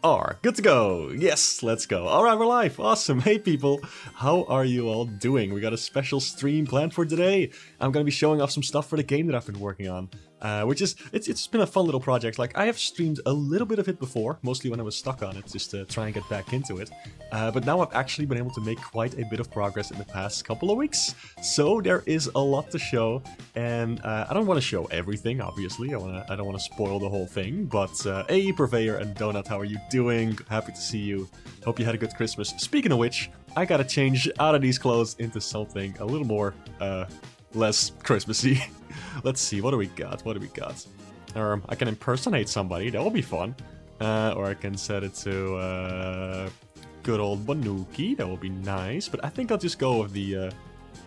are good to go. Yes, let's go. All right, we're live. Awesome. Hey, people. How are you all doing? We got a special stream planned for today. I'm going to be showing off some stuff for the game that I've been working on. It's been a fun little project. Like, I have streamed a little bit of it before, mostly when I was stuck on it, just to try and get back into it. But now I've actually been able to make quite a bit of progress in the past couple of weeks. So there is a lot to show, and I don't want to show everything, obviously. I don't want to spoil the whole thing. But hey, Purveyor and Donut, how are you doing? Happy to see you. Hope you had a good Christmas. Speaking of which, I gotta change out of these clothes into something a little more less Christmassy. Let's see, what do we got? What do we got? I can impersonate somebody, that will be fun. Or I can set it to good old Banuki, that will be nice. But I think I'll just go with the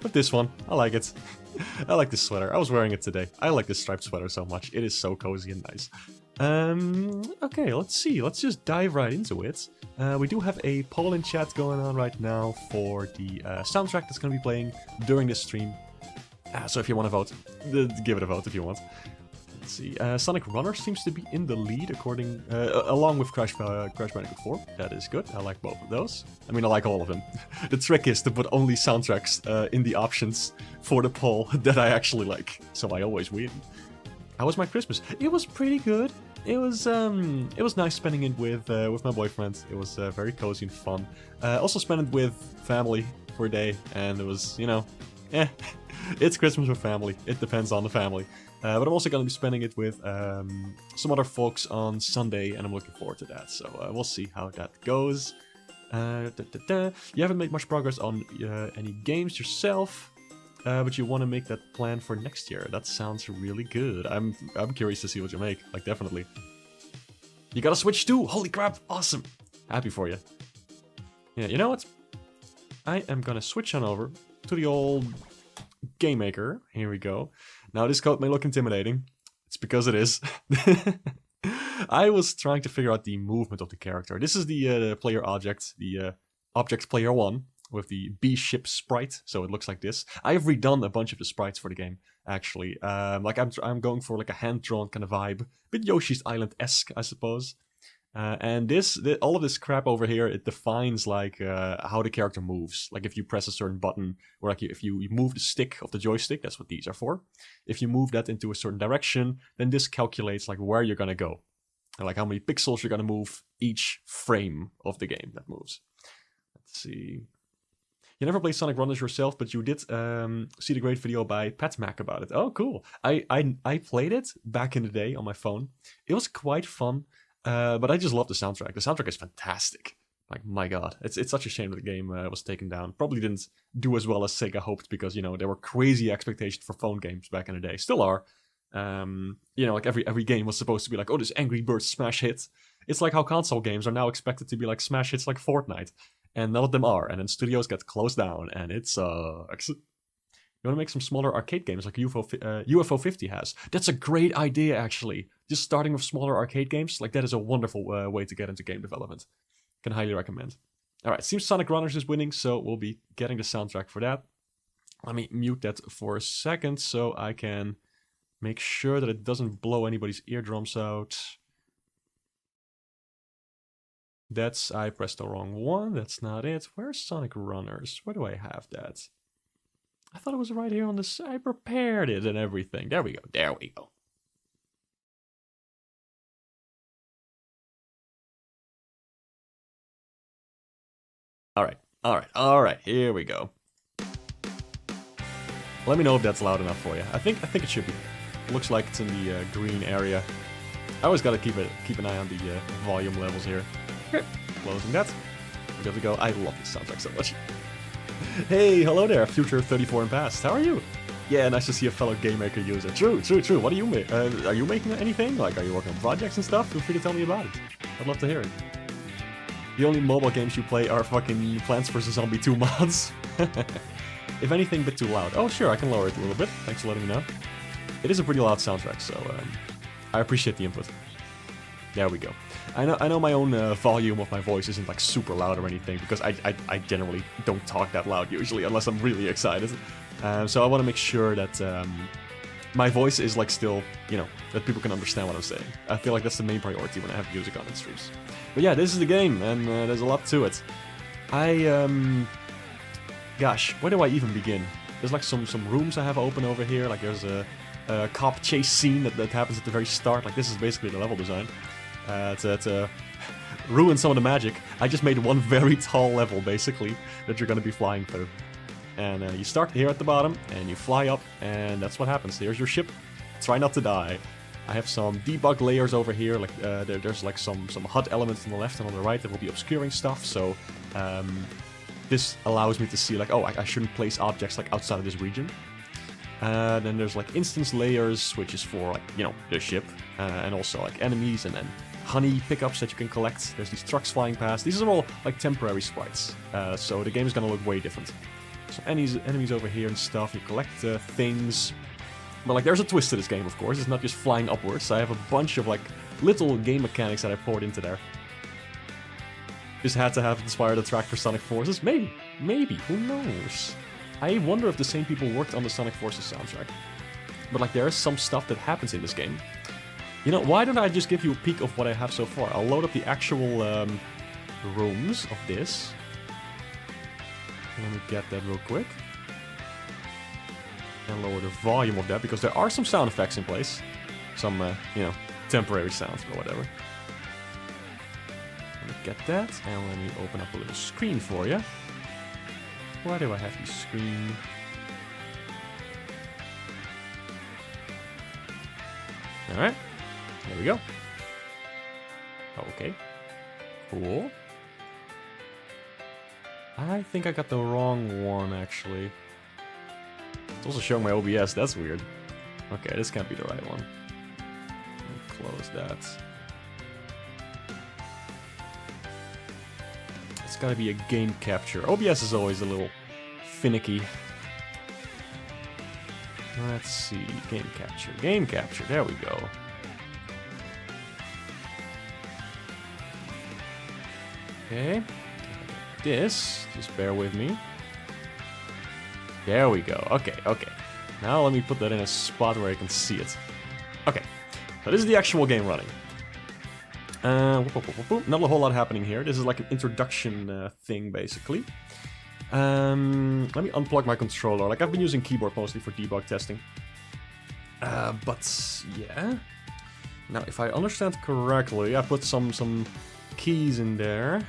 with this one. I like it. I like this sweater. I was wearing it today. I like this striped sweater so much. It is so cozy and nice. Okay, let's see. Let's just dive right into it. We do have a poll in chat going on right now for the soundtrack that's going to be playing during this stream. So if you want to vote, give it a vote if you want. Let's see. Sonic Runner seems to be in the lead, along with Crash Bandicoot 4. That is good. I like both of those. I mean, I like all of them. The trick is to put only soundtracks in the options for the poll that I actually like. So I always win. How was my Christmas? It was pretty good. It was nice spending it with my boyfriend. It was very cozy and fun. Also spent it with family for a day, and it was, you know, it's Christmas with family. It depends on the family. But I'm also going to be spending it with some other folks on Sunday, and I'm looking forward to that. So we'll see how that goes. You haven't made much progress on any games yourself, but you want to make that plan for next year. That sounds really good. I'm curious to see what you make. Like, definitely. You got a Switch too? Holy crap! Awesome! Happy for you. Yeah, you know what? I am going to switch on over to the old Game Maker. Here we go. Now this code may look intimidating. It's because it is. I was trying to figure out the movement of the character. This is the player object, the object player 1 with the B-ship sprite. So it looks like this. I have redone a bunch of the sprites for the game, actually. Like I'm going for like a hand-drawn kind of vibe, a bit Yoshi's Island-esque, I suppose. And all of this crap over here, it defines like how the character moves. Like if you press a certain button, or like if you move the stick of the joystick, that's what these are for. If you move that into a certain direction, then this calculates like where you're gonna go, and like how many pixels you're gonna move each frame of the game that moves. Let's see. You never played Sonic Runners yourself, but you did see the great video by Pat Mac about it. Oh, cool. I played it back in the day on my phone. It was quite fun. But I just love the soundtrack. The soundtrack is fantastic. Like, my god. It's such a shame that the game was taken down. Probably didn't do as well as Sega hoped because, you know, there were crazy expectations for phone games back in the day. Still are. You know, like every game was supposed to be like, oh, this Angry Birds smash hit. It's like how console games are now expected to be like smash hits like Fortnite. And none of them are. And then studios get closed down and it sucks. You want to make some smaller arcade games like UFO 50 has. That's a great idea, actually. Just starting with smaller arcade games, like that is a wonderful way to get into game development. Can highly recommend. Alright, seems Sonic Runners is winning, so we'll be getting the soundtrack for that. Let me mute that for a second so I can make sure that it doesn't blow anybody's eardrums out. I pressed the wrong one, that's not it. Where's Sonic Runners? Where do I have that? I thought it was right here on the side. I prepared it and everything. There we go. There we go. All right. Here we go. Let me know if that's loud enough for you. I think it should be. Looks like it's in the green area. I always gotta keep an eye on the volume levels here. Okay. Closing that. We're good to go. I love this soundtrack so much. Hey, hello there, Future 34 and past. How are you? Yeah, nice to see a fellow Game Maker user. True. What do you make? Are you making anything? Like, are you working on projects and stuff? Feel free to tell me about it. I'd love to hear it. The only mobile games you play are fucking Plants vs. Zombie 2 mods. If anything, a bit too loud. Oh, sure, I can lower it a little bit. Thanks for letting me know. It is a pretty loud soundtrack, so I appreciate the input. There we go. I know my own volume of my voice isn't like super loud or anything because I generally don't talk that loud usually unless I'm really excited. So I want to make sure that my voice is like still, you know, that people can understand what I'm saying. I feel like that's the main priority when I have music on in streams. But yeah, this is the game, and there's a lot to it. Gosh, where do I even begin? There's like some rooms I have open over here. Like there's a cop chase scene that happens at the very start. Like this is basically the level design. To ruin some of the magic, I just made one very tall level, basically, that you're going to be flying through. And you start here at the bottom, and you fly up, and that's what happens. There's your ship. Try not to die. I have some debug layers over here. Like there's like some HUD elements on the left and on the right that will be obscuring stuff. So this allows me to see like, oh, I shouldn't place objects like outside of this region. Then there's like instance layers, which is for like, you know, the ship, and also like enemies, and then honey pickups that you can collect. There's these trucks flying past. These are all like temporary sprites, so the game is gonna look way different. So enemies over here and stuff. You collect things, but like there's a twist to this game, of course. It's not just flying upwards. I have a bunch of like little game mechanics that I poured into there. Just had to have inspired the track for Sonic Forces. Maybe, who knows? I wonder if the same people worked on the Sonic Forces soundtrack. But like there is some stuff that happens in this game. You know, why don't I just give you a peek of what I have so far? I'll load up the actual rooms of this. Let me get that real quick. And lower the volume of that, because there are some sound effects in place. Some, you know, temporary sounds or whatever. Let me get that, and let me open up a little screen for you. Why do I have this screen? Alright, there we go. Okay, cool. I think I got the wrong one, actually. It's also showing my OBS, that's weird. Okay, this can't be the right one. Let me close that. It's gotta be a game capture. OBS is always a little finicky. Let's see, game capture, there we go. Okay. This, just bear with me. There we go. Okay. Now let me put that in a spot where I can see it. Okay, so this is the actual game running. Not a whole lot happening here. This is like an introduction thing, basically. Let me unplug my controller. Like, I've been using keyboard mostly for debug testing. But yeah. Now, if I understand correctly, I put some keys in there.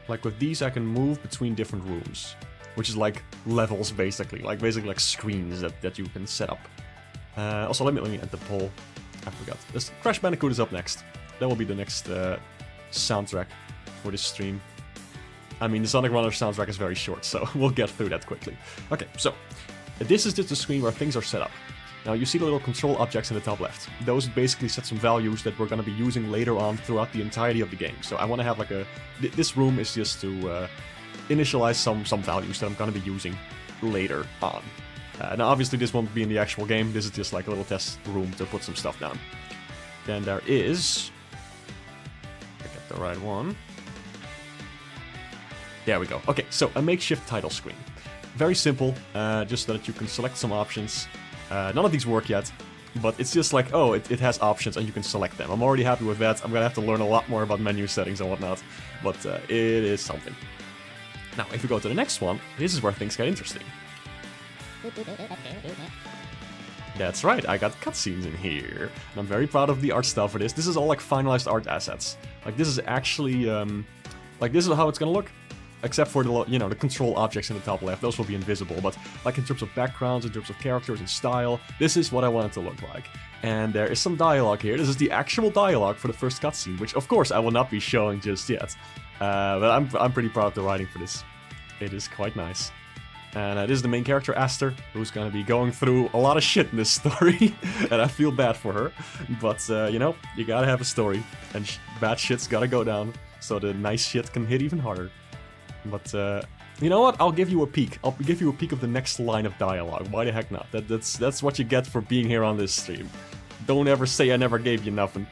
Like with these, I can move between different rooms, which is like levels, basically. Basically like screens that you can set up. Also, let me end the poll. I forgot. This Crash Bandicoot is up next. That will be the next soundtrack for this stream. I mean, the Sonic Runner soundtrack is very short, so we'll get through that quickly. Okay, so this is just the screen where things are set up. Now, you see the little control objects in the top left. Those basically set some values that we're going to be using later on throughout the entirety of the game. So I want to have like a... This room is just to initialize some values that I'm going to be using later on. Now, obviously, this won't be in the actual game. This is just like a little test room to put some stuff down. Then there is... I get the right one. There we go. Okay, so a makeshift title screen. Very simple, just so that you can select some options. None of these work yet, but it's just like, oh, it has options and you can select them. I'm already happy with that. I'm gonna have to learn a lot more about menu settings and whatnot, but it is something. Now, if we go to the next one, this is where things get interesting. That's right, I got cutscenes in here, and I'm very proud of the art style for this. This is all like finalized art assets. Like, this is actually, like, this is how it's gonna look. Except for the, you know, the control objects in the top left, those will be invisible. But like in terms of backgrounds, in terms of characters and style, this is what I want it to look like. And there is some dialogue here. This is the actual dialogue for the first cutscene, which of course I will not be showing just yet. But I'm pretty proud of the writing for this. It is quite nice. And this is the main character, Aster, who's gonna be going through a lot of shit in this story. And I feel bad for her. But, you know, you gotta have a story. And bad shit's gotta go down, so the nice shit can hit even harder. But, you know what? I'll give you a peek. I'll give you a peek of the next line of dialogue. Why the heck not? That's what you get for being here on this stream. Don't ever say I never gave you nothing.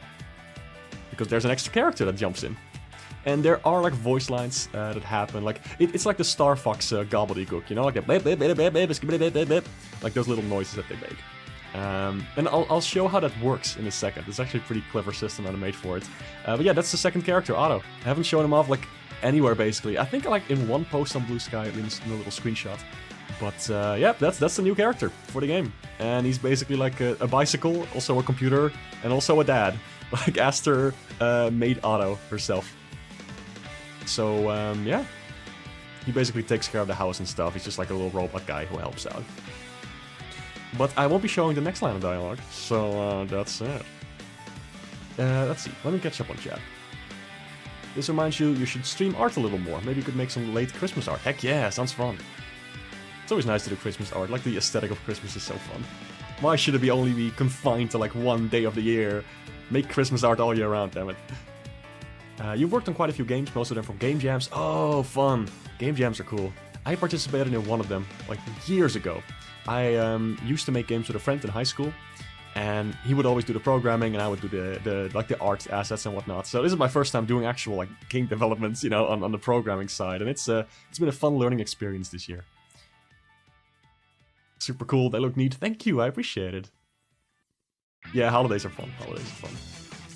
Because there's an extra character that jumps in. And there are, like, voice lines that happen. Like, it's like the Star Fox gobbledygook, you know? Like, like those little noises that they make. And I'll show how that works in a second. It's actually a pretty clever system that I made for it. But yeah, that's the second character, Otto. I haven't shown him off like anywhere basically. I think like in one post on Blue Sky, in a little screenshot. But yeah, that's the new character for the game. And he's basically like a bicycle, also a computer, and also a dad. Like Aster made Otto herself. So yeah. He basically takes care of the house and stuff. He's just like a little robot guy who helps out. But I won't be showing the next line of dialogue, so that's it. Let's see, let me catch up on chat. This reminds you should stream art a little more. Maybe you could make some late Christmas art. Heck yeah, sounds fun. It's always nice to do Christmas art, like the aesthetic of Christmas is so fun. Why should it only be confined to like one day of the year? Make Christmas art all year round, damn it. You've worked on quite a few games, most of them from game jams. Oh, fun. Game jams are cool. I participated in one of them, like years ago. I used to make games with a friend in high school, and he would always do the programming, and I would do the art assets and whatnot. So this is my first time doing actual like game developments, you know, on the programming side, and it's been a fun learning experience this year. Super cool. They look neat. Thank you. I appreciate it. Yeah, holidays are fun. Holidays are fun.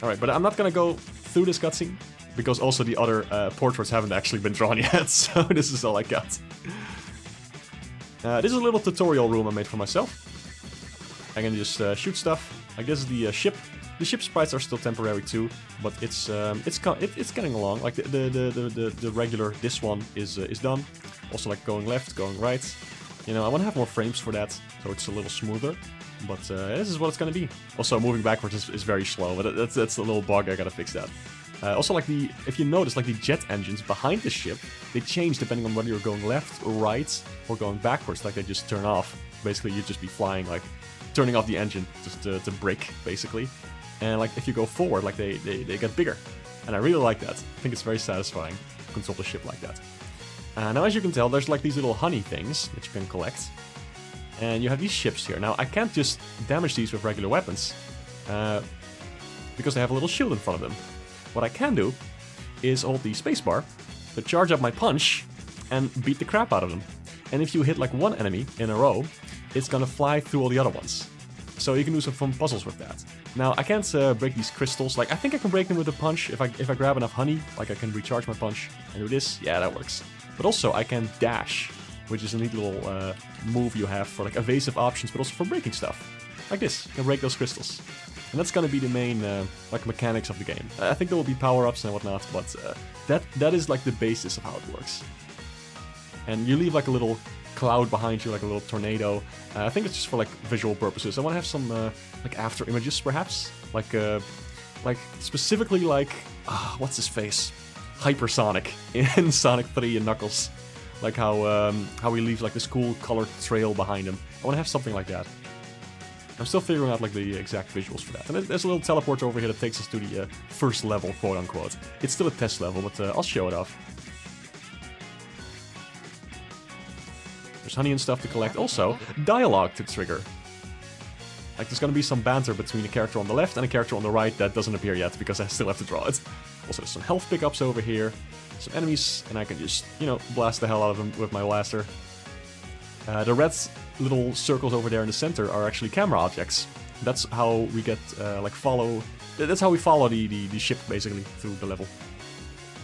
All right, but I'm not gonna go through this cutscene because also the other portraits haven't actually been drawn yet, so this is all I got. This is a little tutorial room I made for myself. I can just shoot stuff. Like this is the ship. The ship sprites are still temporary too, but it's getting along. Like the regular this one is done. Also like going left, going right. You know, I want to have more frames for that, so it's a little smoother. But this is what it's gonna be. Also, moving backwards is very slow, but that's a little bug. I gotta fix that. Also, like if you notice, like the jet engines behind the ship, they change depending on whether you're going left or right or going backwards. Like they just turn off. Basically, you'd just be flying, like turning off the engine just to brake, basically. And like if you go forward, like they get bigger. And I really like that. I think it's very satisfying to control the ship like that. Now, as you can tell, there's like these little honey things that you can collect. And you have these ships here. Now, I can't just damage these with regular weapons, because they have a little shield in front of them. What I can do is hold the spacebar to charge up my punch and beat the crap out of them. And if you hit like one enemy in a row, it's gonna fly through all the other ones. So you can do some fun puzzles with that. Now, I can't break these crystals. Like, I think I can break them with a punch if I grab enough honey. Like, I can recharge my punch and do this. Yeah, that works. But also, I can dash, which is a neat little move you have for like evasive options, but also for breaking stuff. Like this, you can break those crystals. And that's gonna be the main like mechanics of the game. I think there will be power-ups and whatnot, but that is like the basis of how it works. And you leave like a little cloud behind you, like a little tornado. I think it's just for like visual purposes. I want to have some like after images, perhaps, like specifically like what's his face? Hypersonic in Sonic 3 and Knuckles. Like how he leaves like this cool colored trail behind him. I want to have something like that. I'm still figuring out like the exact visuals for that. And there's a little teleport over here that takes us to the first level, quote unquote. It's still a test level, but I'll show it off. There's honey and stuff to collect. Also, dialogue to trigger. Like there's gonna be some banter between a character on the left and a character on the right that doesn't appear yet because I still have to draw it. Also, there's some health pickups over here. Some enemies, and I can just, you know, blast the hell out of them with my blaster. The red little circles over there in the center are actually camera objects. That's how we get, like, follow... That's how we follow the ship, basically, through the level.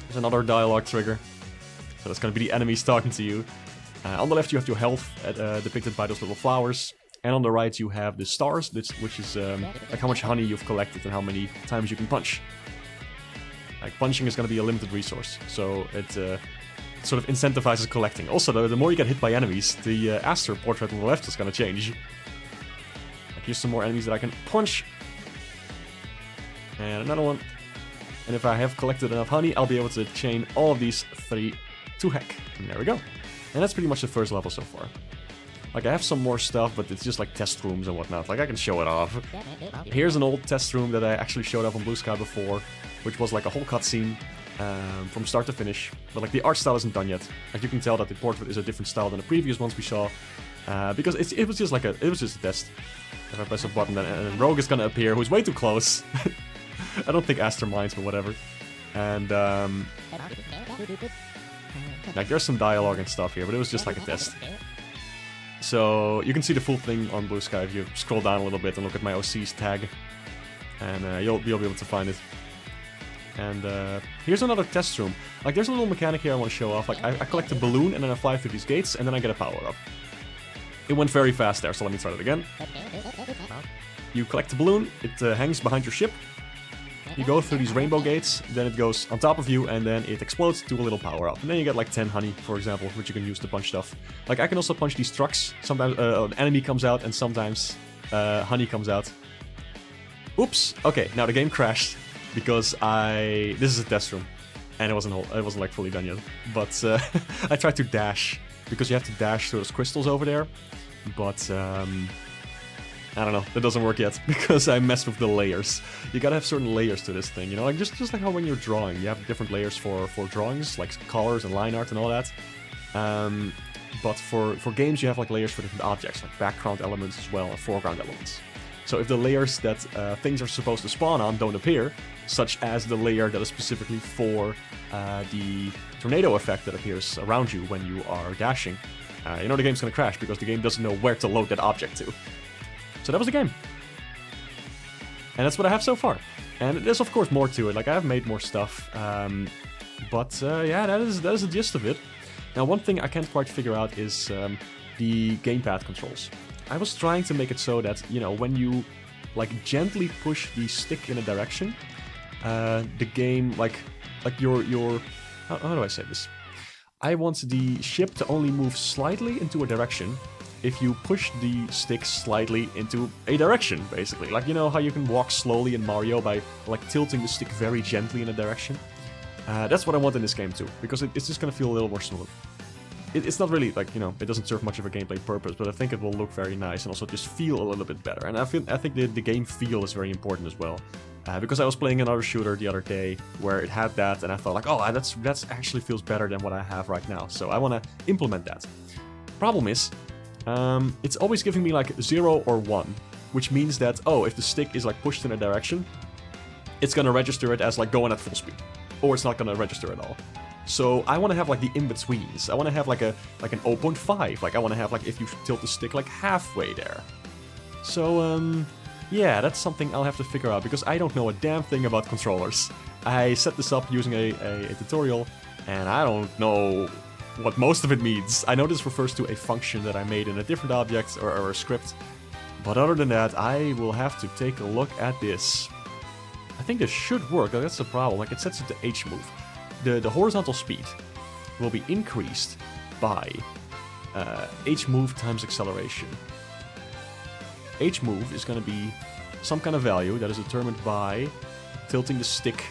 There's another dialogue trigger. So that's gonna be the enemies talking to you. On the left you have your health, depicted by those little flowers. And on the right you have the stars, which is like how much honey you've collected and how many times you can punch. Like, punching is going to be a limited resource, so it sort of incentivizes collecting. Also, the more you get hit by enemies, the Aster portrait on the left is going to change. Like, here's some more enemies that I can punch. And another one. And if I have collected enough honey, I'll be able to chain all of these three to heck. And there we go. And that's pretty much the first level so far. Like, I have some more stuff, but it's just like test rooms and whatnot. Like, I can show it off. Here's an old test room that I actually showed off on Blue Sky before, which was like a whole cutscene from start to finish. But like, the art style isn't done yet. Like, you can tell that the portrait is a different style than the previous ones we saw, because it was just like a test. If I press a button, and Rogue is gonna appear, who's way too close. I don't think Aster minds, but whatever. And like, there's some dialogue and stuff here, but it was just like a test. So you can see the full thing on Blue Sky if you scroll down a little bit and look at my OC's tag, and you'll be able to find it. And here's another test room. Like, there's a little mechanic here I want to show off. Like, I collect a balloon and then I fly through these gates and then I get a power-up. It went very fast there, so let me try that again. You collect the balloon, it hangs behind your ship. You go through these rainbow gates, then it goes on top of you, and then it explodes to a little power-up. And then you get like 10 honey, for example, which you can use to punch stuff. Like, I can also punch these trucks. Sometimes an enemy comes out, and sometimes honey comes out. Oops! Okay, now the game crashed. Because this is a test room, and it wasn't like fully done yet. But I tried to dash, because you have to dash through those crystals over there. But I don't know, that doesn't work yet, because I messed with the layers. You gotta have certain layers to this thing, you know, like just like how when you're drawing, you have different layers for drawings, like colors and line art and all that. But for games, you have like layers for different objects, like background elements as well, and foreground elements. So if the layers that things are supposed to spawn on don't appear, such as the layer that is specifically for the tornado effect that appears around you when you are dashing, you know the game's gonna crash because the game doesn't know where to load that object to. So that was the game. And that's what I have so far. And there's of course more to it, like I have made more stuff. Yeah, that is the gist of it. Now one thing I can't quite figure out is the gamepad controls. I was trying to make it so that, you know, when you like gently push the stick in a direction, the game, like your how do I say this? I want the ship to only move slightly into a direction if you push the stick slightly into a direction, basically. Like, you know how you can walk slowly in Mario by like tilting the stick very gently in a direction? That's what I want in this game too, because it's just gonna feel a little more smooth. It's not really, like, you know, it doesn't serve much of a gameplay purpose, but I think it will look very nice and also just feel a little bit better. And I think the game feel is very important as well. Because I was playing another shooter the other day where it had that, and I thought like, oh, that's actually feels better than what I have right now. So I want to implement that. Problem is, it's always giving me like 0 or 1, which means that, oh, if the stick is like pushed in a direction, it's gonna register it as like going at full speed, or it's not gonna register at all. So I want to have like the in-betweens. I want to have like an 0.5. Like I want to have like if you tilt the stick like halfway there. So yeah, that's something I'll have to figure out because I don't know a damn thing about controllers. I set this up using a tutorial and I don't know what most of it means. I know this refers to a function that I made in a different object or a script. But other than that, I will have to take a look at this. I think this should work. That's the problem. Like it sets it to H move. The horizontal speed will be increased by H move times acceleration. H move is going to be some kind of value that is determined by tilting the stick,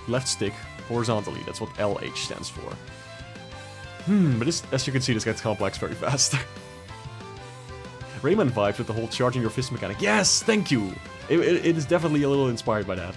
left stick, horizontally. That's what LH stands for. But this, as you can see, this gets complex very fast. Rayman vibes with the whole charging your fist mechanic. Yes, thank you! It is definitely a little inspired by that.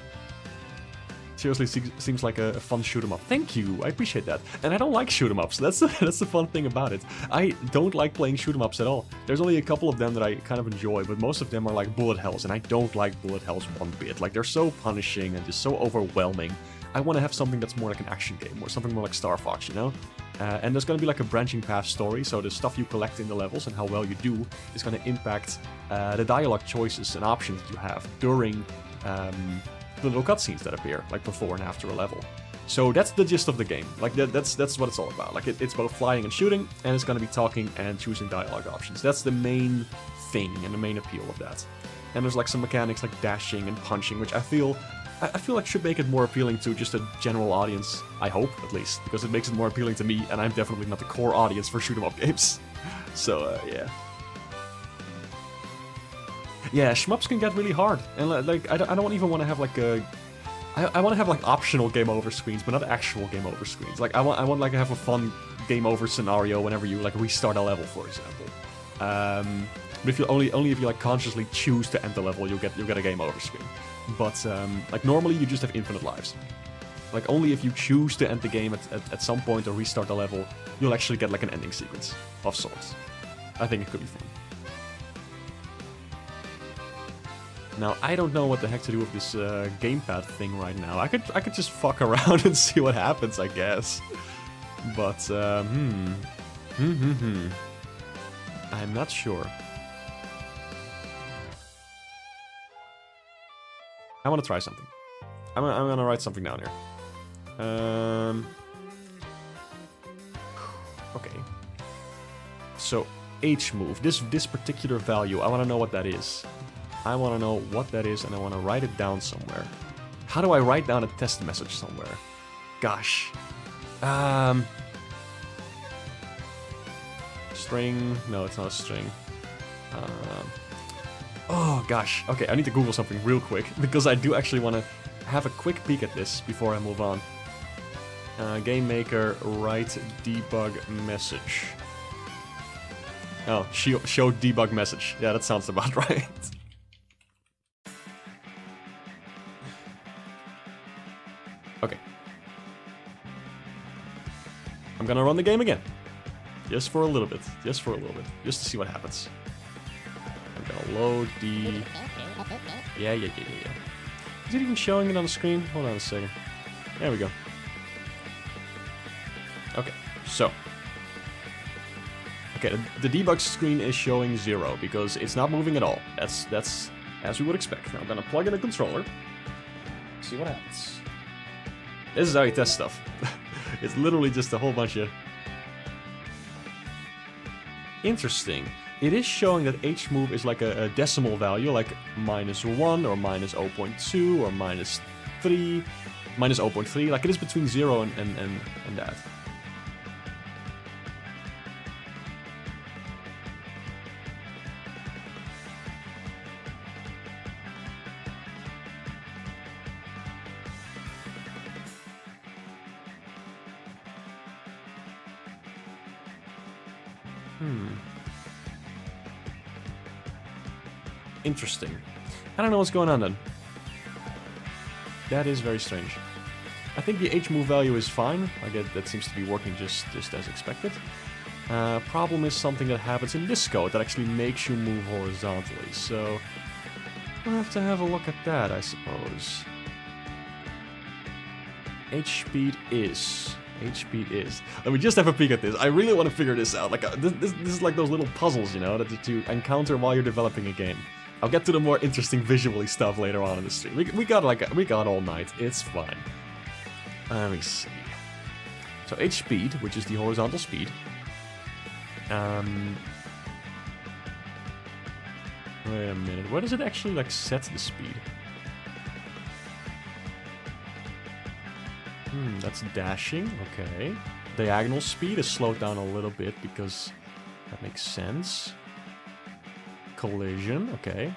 Seriously, seems like a fun shoot 'em up. Thank you, I appreciate that. And I don't like shoot 'em ups. That's the fun thing about it. I don't like playing shoot 'em ups at all. There's only a couple of them that I kind of enjoy, but most of them are like bullet hells, and I don't like bullet hells one bit. Like they're so punishing and just so overwhelming. I want to have something that's more like an action game or something more like Star Fox, you know? And there's going to be like a branching path story, so the stuff you collect in the levels and how well you do is going to impact the dialogue choices and options that you have during the little cutscenes that appear, like before and after a level. So that's the gist of the game. Like that's what it's all about. Like it's both flying and shooting, and it's going to be talking and choosing dialogue options. That's the main thing and the main appeal of that. And there's like some mechanics like dashing and punching, which I feel like should make it more appealing to just a general audience. I hope, at least, because it makes it more appealing to me, and I'm definitely not the core audience for shoot 'em up games. So yeah. Yeah, shmups can get really hard, and like I don't even want to have like a. I want to have like optional game over screens, but not actual game over screens. Like I want like to have a fun game over scenario whenever you like restart a level, for example. But if you only if you like consciously choose to end the level, you'll get a game over screen. But like normally you just have infinite lives. Like only if you choose to end the game at some point or restart the level, you'll actually get like an ending sequence of sorts. I think it could be fun. Now, I don't know what the heck to do with this gamepad thing right now. I could just fuck around and see what happens, I guess. But, I'm not sure. I want to try something. I'm gonna write something down here. Okay. So H move. This particular value, I want to know what that is. I want to know what that is, and I want to write it down somewhere. How do I write down a test message somewhere? Gosh. String. No, it's not a string. Oh, gosh. Okay, I need to Google something real quick, because I do actually want to have a quick peek at this before I move on. Game maker, write debug message. Oh, show debug message. Yeah, that sounds about right. Okay. I'm gonna run the game again. Just for a little bit. Just for a little bit. Just to see what happens. I'm gonna load the... Yeah. Is it even showing it on the screen? Hold on a second. There we go. Okay, so... Okay, the debug screen is showing 0 because it's not moving at all. That's as we would expect. Now I'm gonna plug in a controller. See what happens. This is how you test stuff. It's literally just a whole bunch of... Interesting. It is showing that H-move is like a decimal value, like -1 or -0.2 or -3, -0.3, like it is between 0 and that. Interesting. I don't know what's going on then. That is very strange. I think the H move value is fine. I get that seems to be working just as expected. Problem is something that happens in this code that actually makes you move horizontally. So we'll have to have a look at that, I suppose. H speed is. Let me just have a peek at this. I really want to figure this out. Like this is like those little puzzles, you know, that you encounter while you're developing a game. I'll get to the more interesting visually stuff later on in the stream. We got all night. It's fine. Let me see. So H speed, which is the horizontal speed. Wait a minute. Where does it actually like set the speed? That's dashing, okay. Diagonal speed is slowed down a little bit because that makes sense. Collision, okay.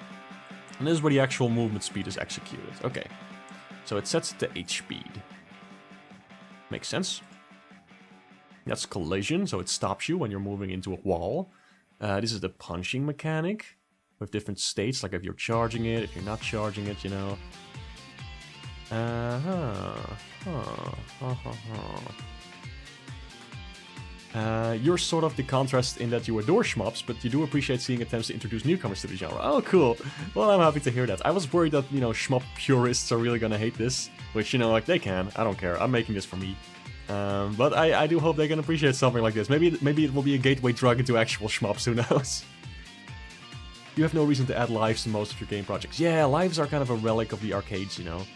And this is where the actual movement speed is executed. Okay. So it sets the H speed. Makes sense. That's collision, so it stops you when you're moving into a wall. This is the punching mechanic with different states, like if you're charging it, if you're not charging it, you know. You're sort of the contrast in that you adore shmups, but you do appreciate seeing attempts to introduce newcomers to the genre. Oh, cool. Well, I'm happy to hear that. I was worried that, you know, shmup purists are really gonna hate this, which, you know, like, they can. I don't care. I'm making this for me. But I do hope they can appreciate something like this. Maybe it will be a gateway drug into actual shmups, who knows? You have no reason to add lives to most of your game projects. Yeah, lives are kind of a relic of the arcades, you know.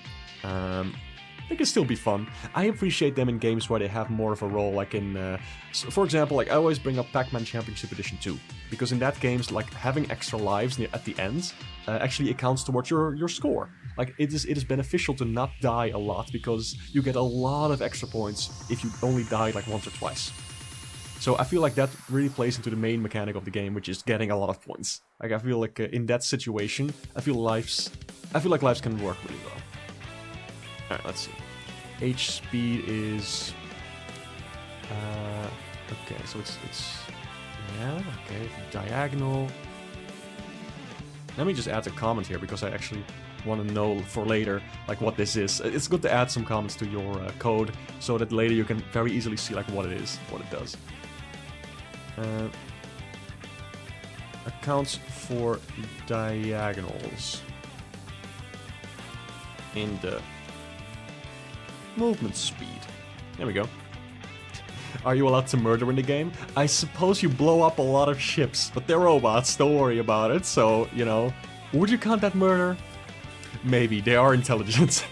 They can still be fun. I appreciate them in games where they have more of a role, like in, for example, like I always bring up Pac-Man Championship Edition 2, because in that game's like having extra lives at the end actually accounts towards your score. Like it is beneficial to not die a lot because you get a lot of extra points if you only die like once or twice. So I feel like that really plays into the main mechanic of the game, which is getting a lot of points. Like I feel like in that situation, I feel like lives can work really well. Alright, let's see. H speed is... okay, so it's... Yeah, okay, diagonal. Let me just add a comment here, because I actually want to know for later, like, what this is. It's good to add some comments to your code, so that later you can very easily see, like, what it is, what it does. Accounts for diagonals in the movement speed. There we go. Are you allowed to murder in the game? I suppose you blow up a lot of ships, but they're robots, don't worry about it. So, you know, would you count that murder? Maybe, they are intelligent.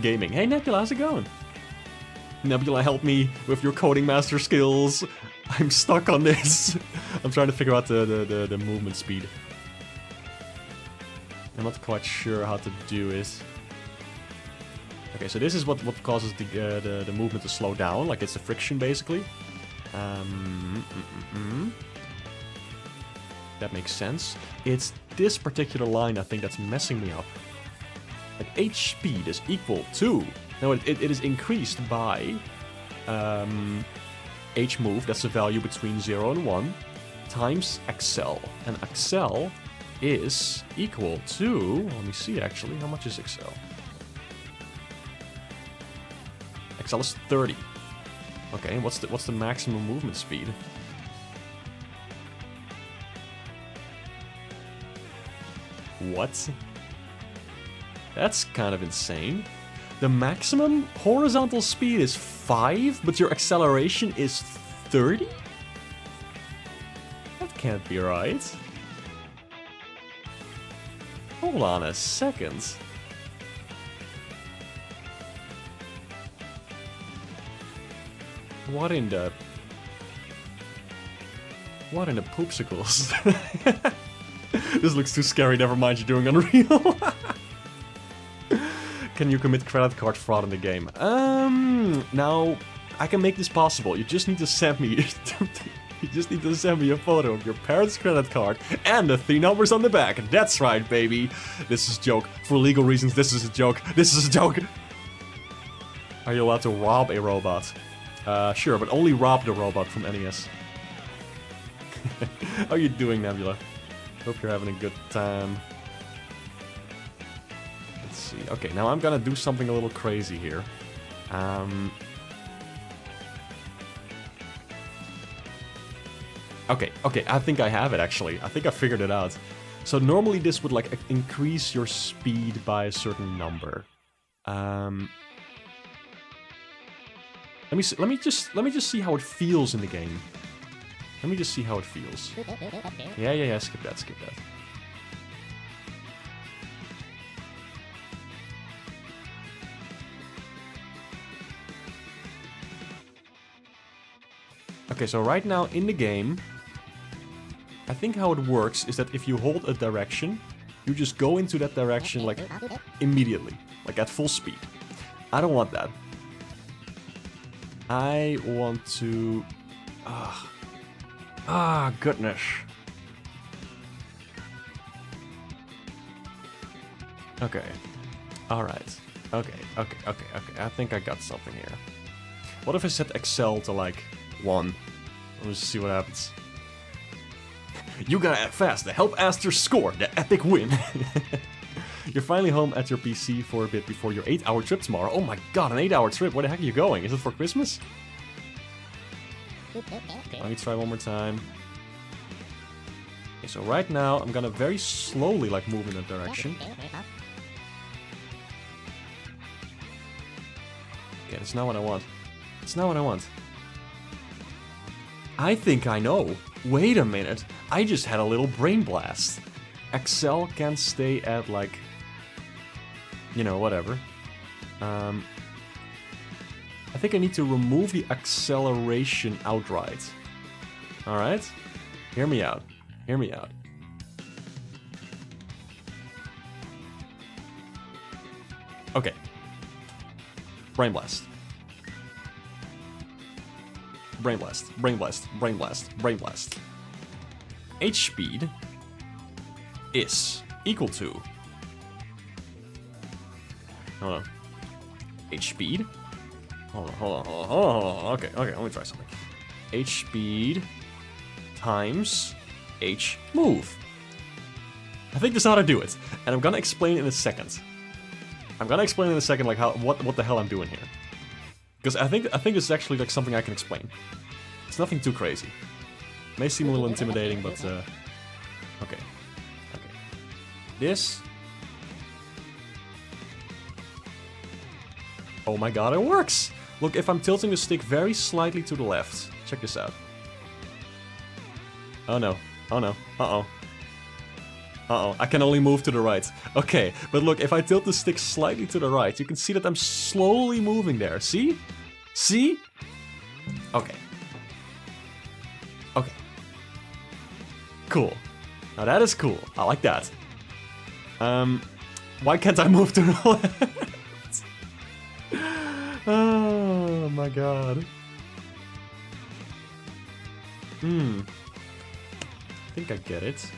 Gaming. Hey Nebula, how's it going? Nebula, help me with your coding master skills. I'm stuck on this. I'm trying to figure out the movement speed. I'm not quite sure how to do it. Okay, so this is what causes the movement to slow down, like it's the friction basically. That makes sense. It's this particular line I think that's messing me up. Like h speed is equal to... No, it is increased by h move, that's the value between 0 and 1, times accel. And accel is equal to... Let me see actually, how much is accel? Accel is 30. Okay, what's the maximum movement speed? What? That's kind of insane. The maximum horizontal speed is 5, but your acceleration is 30? That can't be right. Hold on a second. What in the poopsicles? This looks too scary, never mind, you're doing Unreal. Can you commit credit card fraud in the game? Now, I can make this possible. You just need to send me... You just need to send me a photo of your parents' credit card and the 3 numbers on the back. That's right, baby. This is a joke. For legal reasons, this is a joke. This is a joke. Are you allowed to rob a robot? Sure, but only rob the robot from NES. How are you doing, Nebula? Hope you're having a good time. Let's see. Okay, now I'm gonna do something a little crazy here. Okay, I think I have it actually. I think I figured it out. So normally this would like increase your speed by a certain number. Let me just see how it feels in the game. Let me just see how it feels. Yeah, skip that. Okay, so right now in the game, I think how it works is that if you hold a direction, you just go into that direction like immediately, like at full speed. I don't want that. I want to... goodness. Okay. Alright. Okay. I think I got something here. What if I set Excel to like 1? Let's see what happens. You gotta act fast to help Aster score the epic win. You're finally home at your PC for a bit before your 8-hour trip tomorrow. Oh my god, an 8-hour trip. Where the heck are you going? Is it for Christmas? Okay, let me try one more time. Okay, so right now I'm gonna very slowly like move in that direction. Okay, that's not what I want. It's not what I want. I think I know. Wait a minute. I just had a little brain blast. Excel can stay at like... You know, whatever. I think I need to remove the acceleration outright. Alright? Hear me out. Hear me out. Okay. Brain blast. Brain blast. Brain blast. Brain blast. Brain blast. H speed is equal to... Hold on. H speed? Hold on. Okay, let me try something. H speed times H move. I think that's how to do it, and I'm gonna explain in a second. Like how what the hell I'm doing here, because I think this is actually like something I can explain. It's nothing too crazy. May seem a little intimidating, but okay. This. Oh my god, it works! Look, if I'm tilting the stick very slightly to the left, check this out. Oh no, oh no, uh-oh. Uh-oh, I can only move to the right. Okay, but look, if I tilt the stick slightly to the right, you can see that I'm slowly moving there. See? See? Okay. Okay. Cool. Now that is cool. I like that. Why can't I move to the left? Oh my god. I think I get it.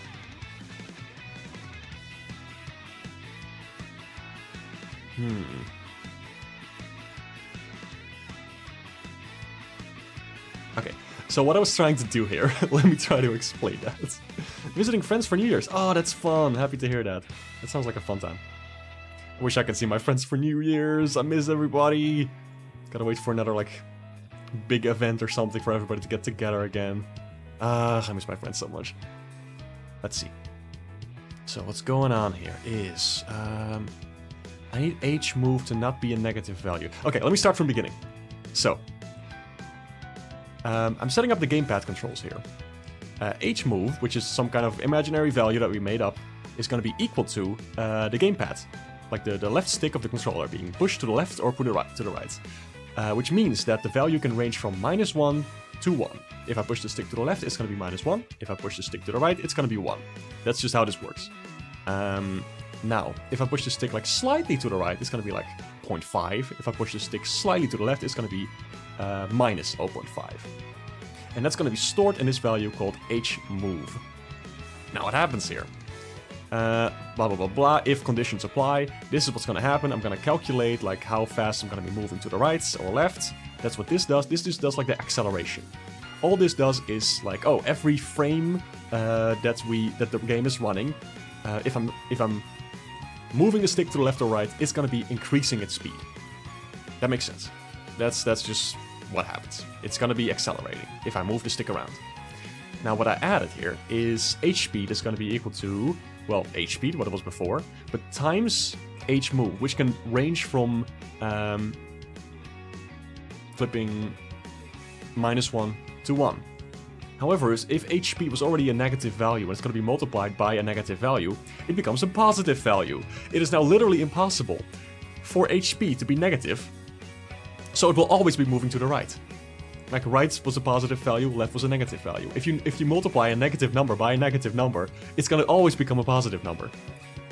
Okay, so what I was trying to do here, let me try to explain that. Visiting friends for New Year's. Oh, that's fun. Happy to hear that. That sounds like a fun time. I wish I could see my friends for New Year's. I miss everybody. Gotta wait for another, like, big event or something for everybody to get together again. I miss my friends so much. Let's see. So what's going on here is... I need H move to not be a negative value. Okay, let me start from the beginning. So, I'm setting up the gamepad controls here. H move, which is some kind of imaginary value that we made up, is going to be equal to the gamepad. Like the left stick of the controller being pushed to the left or to the right. Which means that the value can range from -1 to 1. If I push the stick to the left, it's going to be -1. If I push the stick to the right, it's going to be 1. That's just how this works. Now, if I push the stick like slightly to the right, it's going to be like 0.5. If I push the stick slightly to the left, it's going to be minus 0.5. And that's going to be stored in this value called hMove. Now, what happens here? Blah, blah, blah, blah. If conditions apply, this is what's going to happen. I'm going to calculate like how fast I'm going to be moving to the right or left. That's what this does. This just does like the acceleration. All this does is like, oh, every frame that the game is running, if I'm moving the stick to the left or right, it's going to be increasing its speed. That makes sense. That's just what happens. It's going to be accelerating if I move the stick around. Now what I added here is h speed is going to be equal to, well, h speed, what it was before, but times h move, which can range from flipping -1 to 1. However, if h speed was already a negative value and it's going to be multiplied by a negative value, it becomes a positive value. It is now literally impossible for h speed to be negative, so it will always be moving to the right. Like right was a positive value, left was a negative value. If you multiply a negative number by a negative number, it's going to always become a positive number.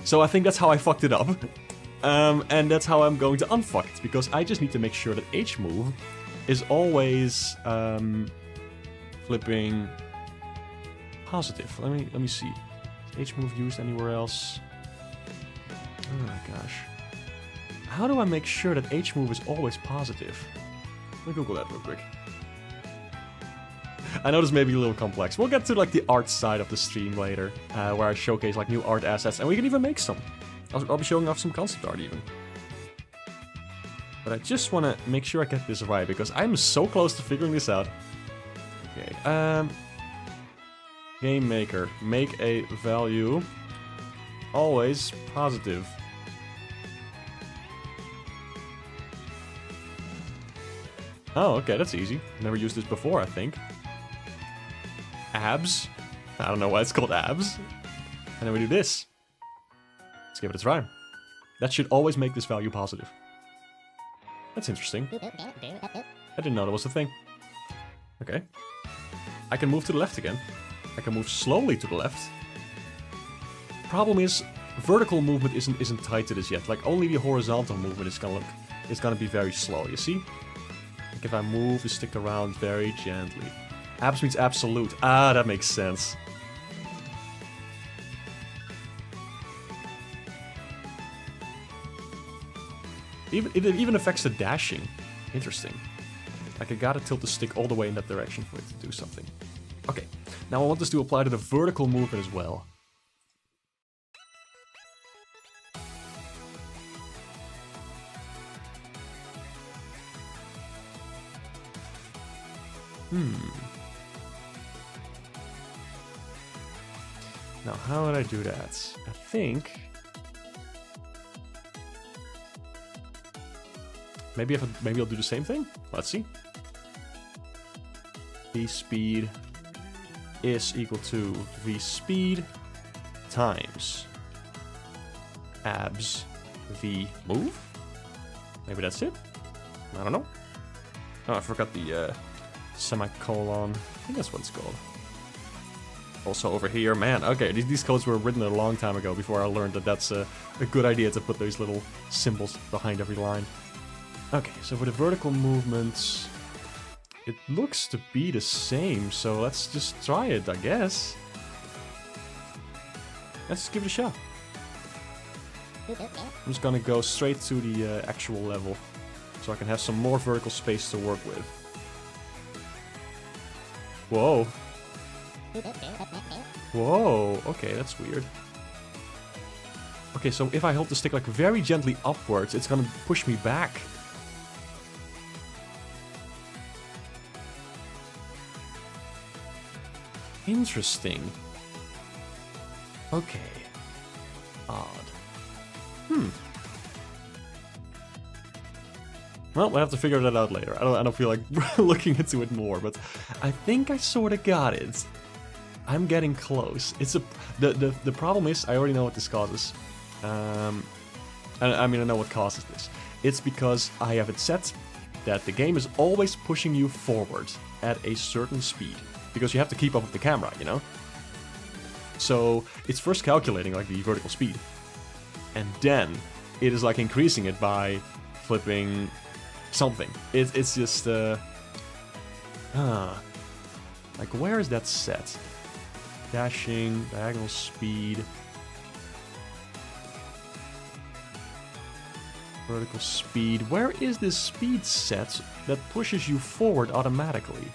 So I think that's how I fucked it up. And that's how I'm going to unfuck it, because I just need to make sure that h move is always flipping positive. Let me see. Is h move used anywhere else? Oh my gosh. How do I make sure that h move is always positive? Let me Google that real quick. I know this may be a little complex. We'll get to like the art side of the stream later, where I showcase like new art assets, and we can even make some. I'll be showing off some concept art even. But I just want to make sure I get this right, because I'm so close to figuring this out. Okay, Game Maker, make a value always positive. Oh, okay, that's easy. Never used this before, I think. Abs. I don't know why it's called abs. And then we do this. Let's give it a try. That should always make this value positive. That's interesting. I didn't know that was a thing. Okay. I can move to the left again. I can move slowly to the left. Problem is, vertical movement isn't tied to this yet. Like only the horizontal movement is gonna be very slow. You see? Like if I move the stick around very gently. Abs means absolute. Ah, that makes sense. It even affects the dashing. Interesting. Like I gotta tilt the stick all the way in that direction for it to do something. Okay, now I want this to apply to the vertical movement as well. Now, how would I do that? I think Maybe maybe I'll do the same thing. Let's see. V speed is equal to V speed times abs V move. Maybe that's it. I don't know. Oh, I forgot the semicolon. I think that's what it's called. Also over here, man, okay, these codes were written a long time ago before I learned that that's a good idea to put those little symbols behind every line. Okay, so for the vertical movements, it looks to be the same, so let's just try it, I guess. Let's just give it a shot. I'm just gonna go straight to the actual level, so I can have some more vertical space to work with. Whoa. Whoa, okay, that's weird. Okay, so if I hold the stick like very gently upwards, it's gonna push me back. Interesting. Okay. Odd. Well, we'll have to figure that out later. I don't feel like looking into it more, but I think I sort of got it. I'm getting close. It's the problem is I already know what this causes. I mean, I know what causes this. It's because I have it set that the game is always pushing you forward at a certain speed, because you have to keep up with the camera, you know? So it's first calculating like the vertical speed, and then it is like increasing it by flipping something. It's just like where is that set? Dashing, diagonal speed, vertical speed. Where is this speed set that pushes you forward automatically?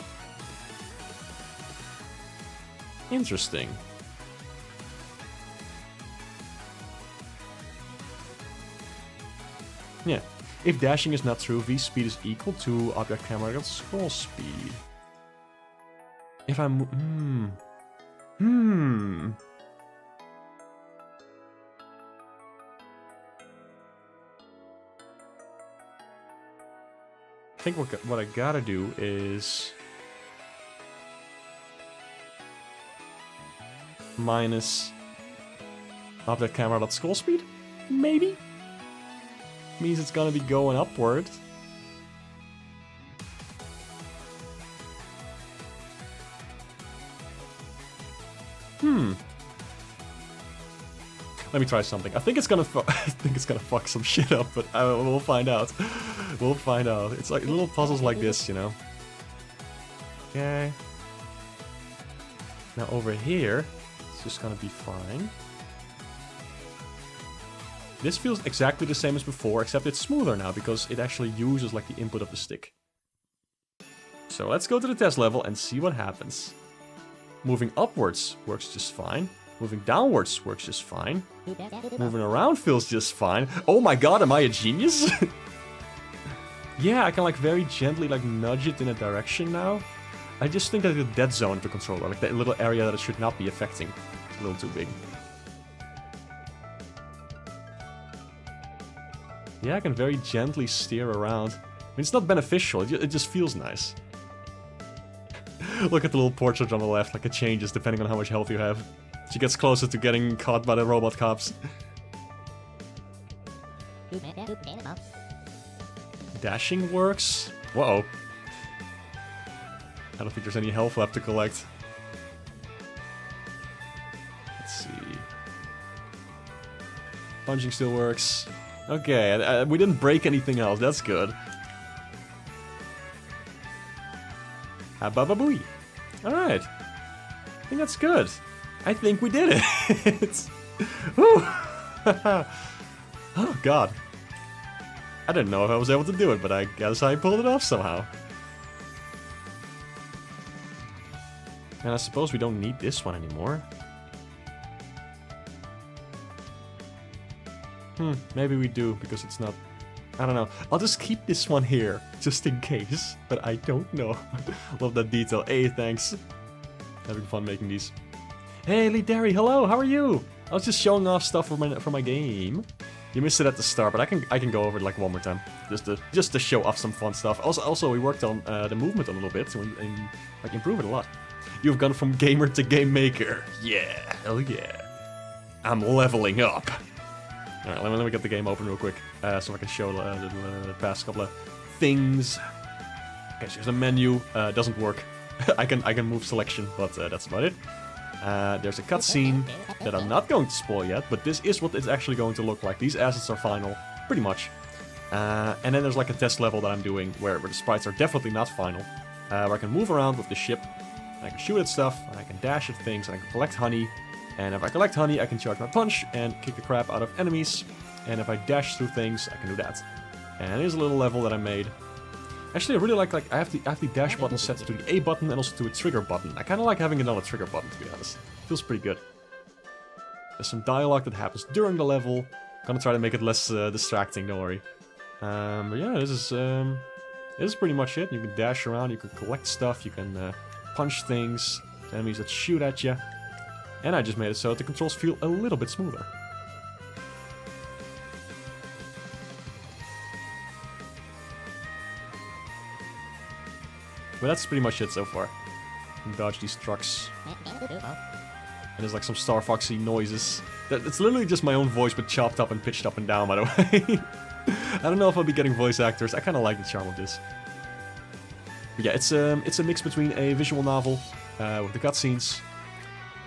Interesting. Yeah. If dashing is not true, V speed is equal to object camera scroll speed. If I'm... I think what I gotta do is... minus object camera.scroll speed? Maybe? Means it's gonna be going upward. Let me try something. I think it's gonna fuck some shit up, but we'll find out. We'll find out. It's like little puzzles like this, you know. Okay. Now over here, it's just gonna be fine. This feels exactly the same as before, except it's smoother now because it actually uses like the input of the stick. So let's go to the test level and see what happens. Moving upwards works just fine. Moving downwards works just fine. Moving around feels just fine. Oh my god, am I a genius? Yeah, I can like very gently like nudge it in a direction now. I just think that the dead zone of the controller, like that little area that it should not be affecting, it's a little too big. Yeah, I can very gently steer around. I mean, it's not beneficial, it just feels nice. Look at the little portrait on the left, like it changes depending on how much health you have. She gets closer to getting caught by the robot cops. Dashing works. Whoa. I don't think there's any health left to collect. Let's see. Punching still works. Okay, we didn't break anything else, that's good. Habababooey. Alright. I think that's good. I think we did it. Woo. Oh god. I didn't know if I was able to do it, but I guess I pulled it off somehow. And I suppose we don't need this one anymore. Maybe we do, because it's not... I don't know. I'll just keep this one here, just in case. But I don't know. Love that detail. Hey, thanks. Having fun making these. Hey, Lee Derry, hello, how are you? I was just showing off stuff for my game. You missed it at the start, but I can go over it like one more time, just to show off some fun stuff. Also we worked on the movement a little bit, so like improve it a lot. You've gone from gamer to game maker. Yeah, hell yeah. I'm leveling up. All right, let me get the game open real quick, so I can show the past couple of things. Okay, so here's a menu. Doesn't work. I can move selection, but that's about it. There's a cutscene that I'm not going to spoil yet, but this is what it's actually going to look like. These assets are final, pretty much. And then there's like a test level that I'm doing where the sprites are definitely not final. Where I can move around with the ship, and I can shoot at stuff, and I can dash at things, and I can collect honey. And if I collect honey, I can charge my punch and kick the crap out of enemies. And if I dash through things, I can do that. And here's a little level that I made. Actually, I really like I have the dash button set to the A button and also to a trigger button. I kind of like having it on a trigger button, to be honest. Feels pretty good. There's some dialogue that happens during the level. Gonna try to make it less distracting, don't worry. But yeah, this is pretty much it. You can dash around, you can collect stuff, you can punch things, enemies that shoot at you. And I just made it so that the controls feel a little bit smoother. But that's pretty much it so far. You can dodge these trucks. And there's like some Star Foxy noises. It's literally just my own voice, but chopped up and pitched up and down, by the way. I don't know if I'll be getting voice actors. I kind of like the charm of this. But yeah, it's a mix between a visual novel with the cutscenes,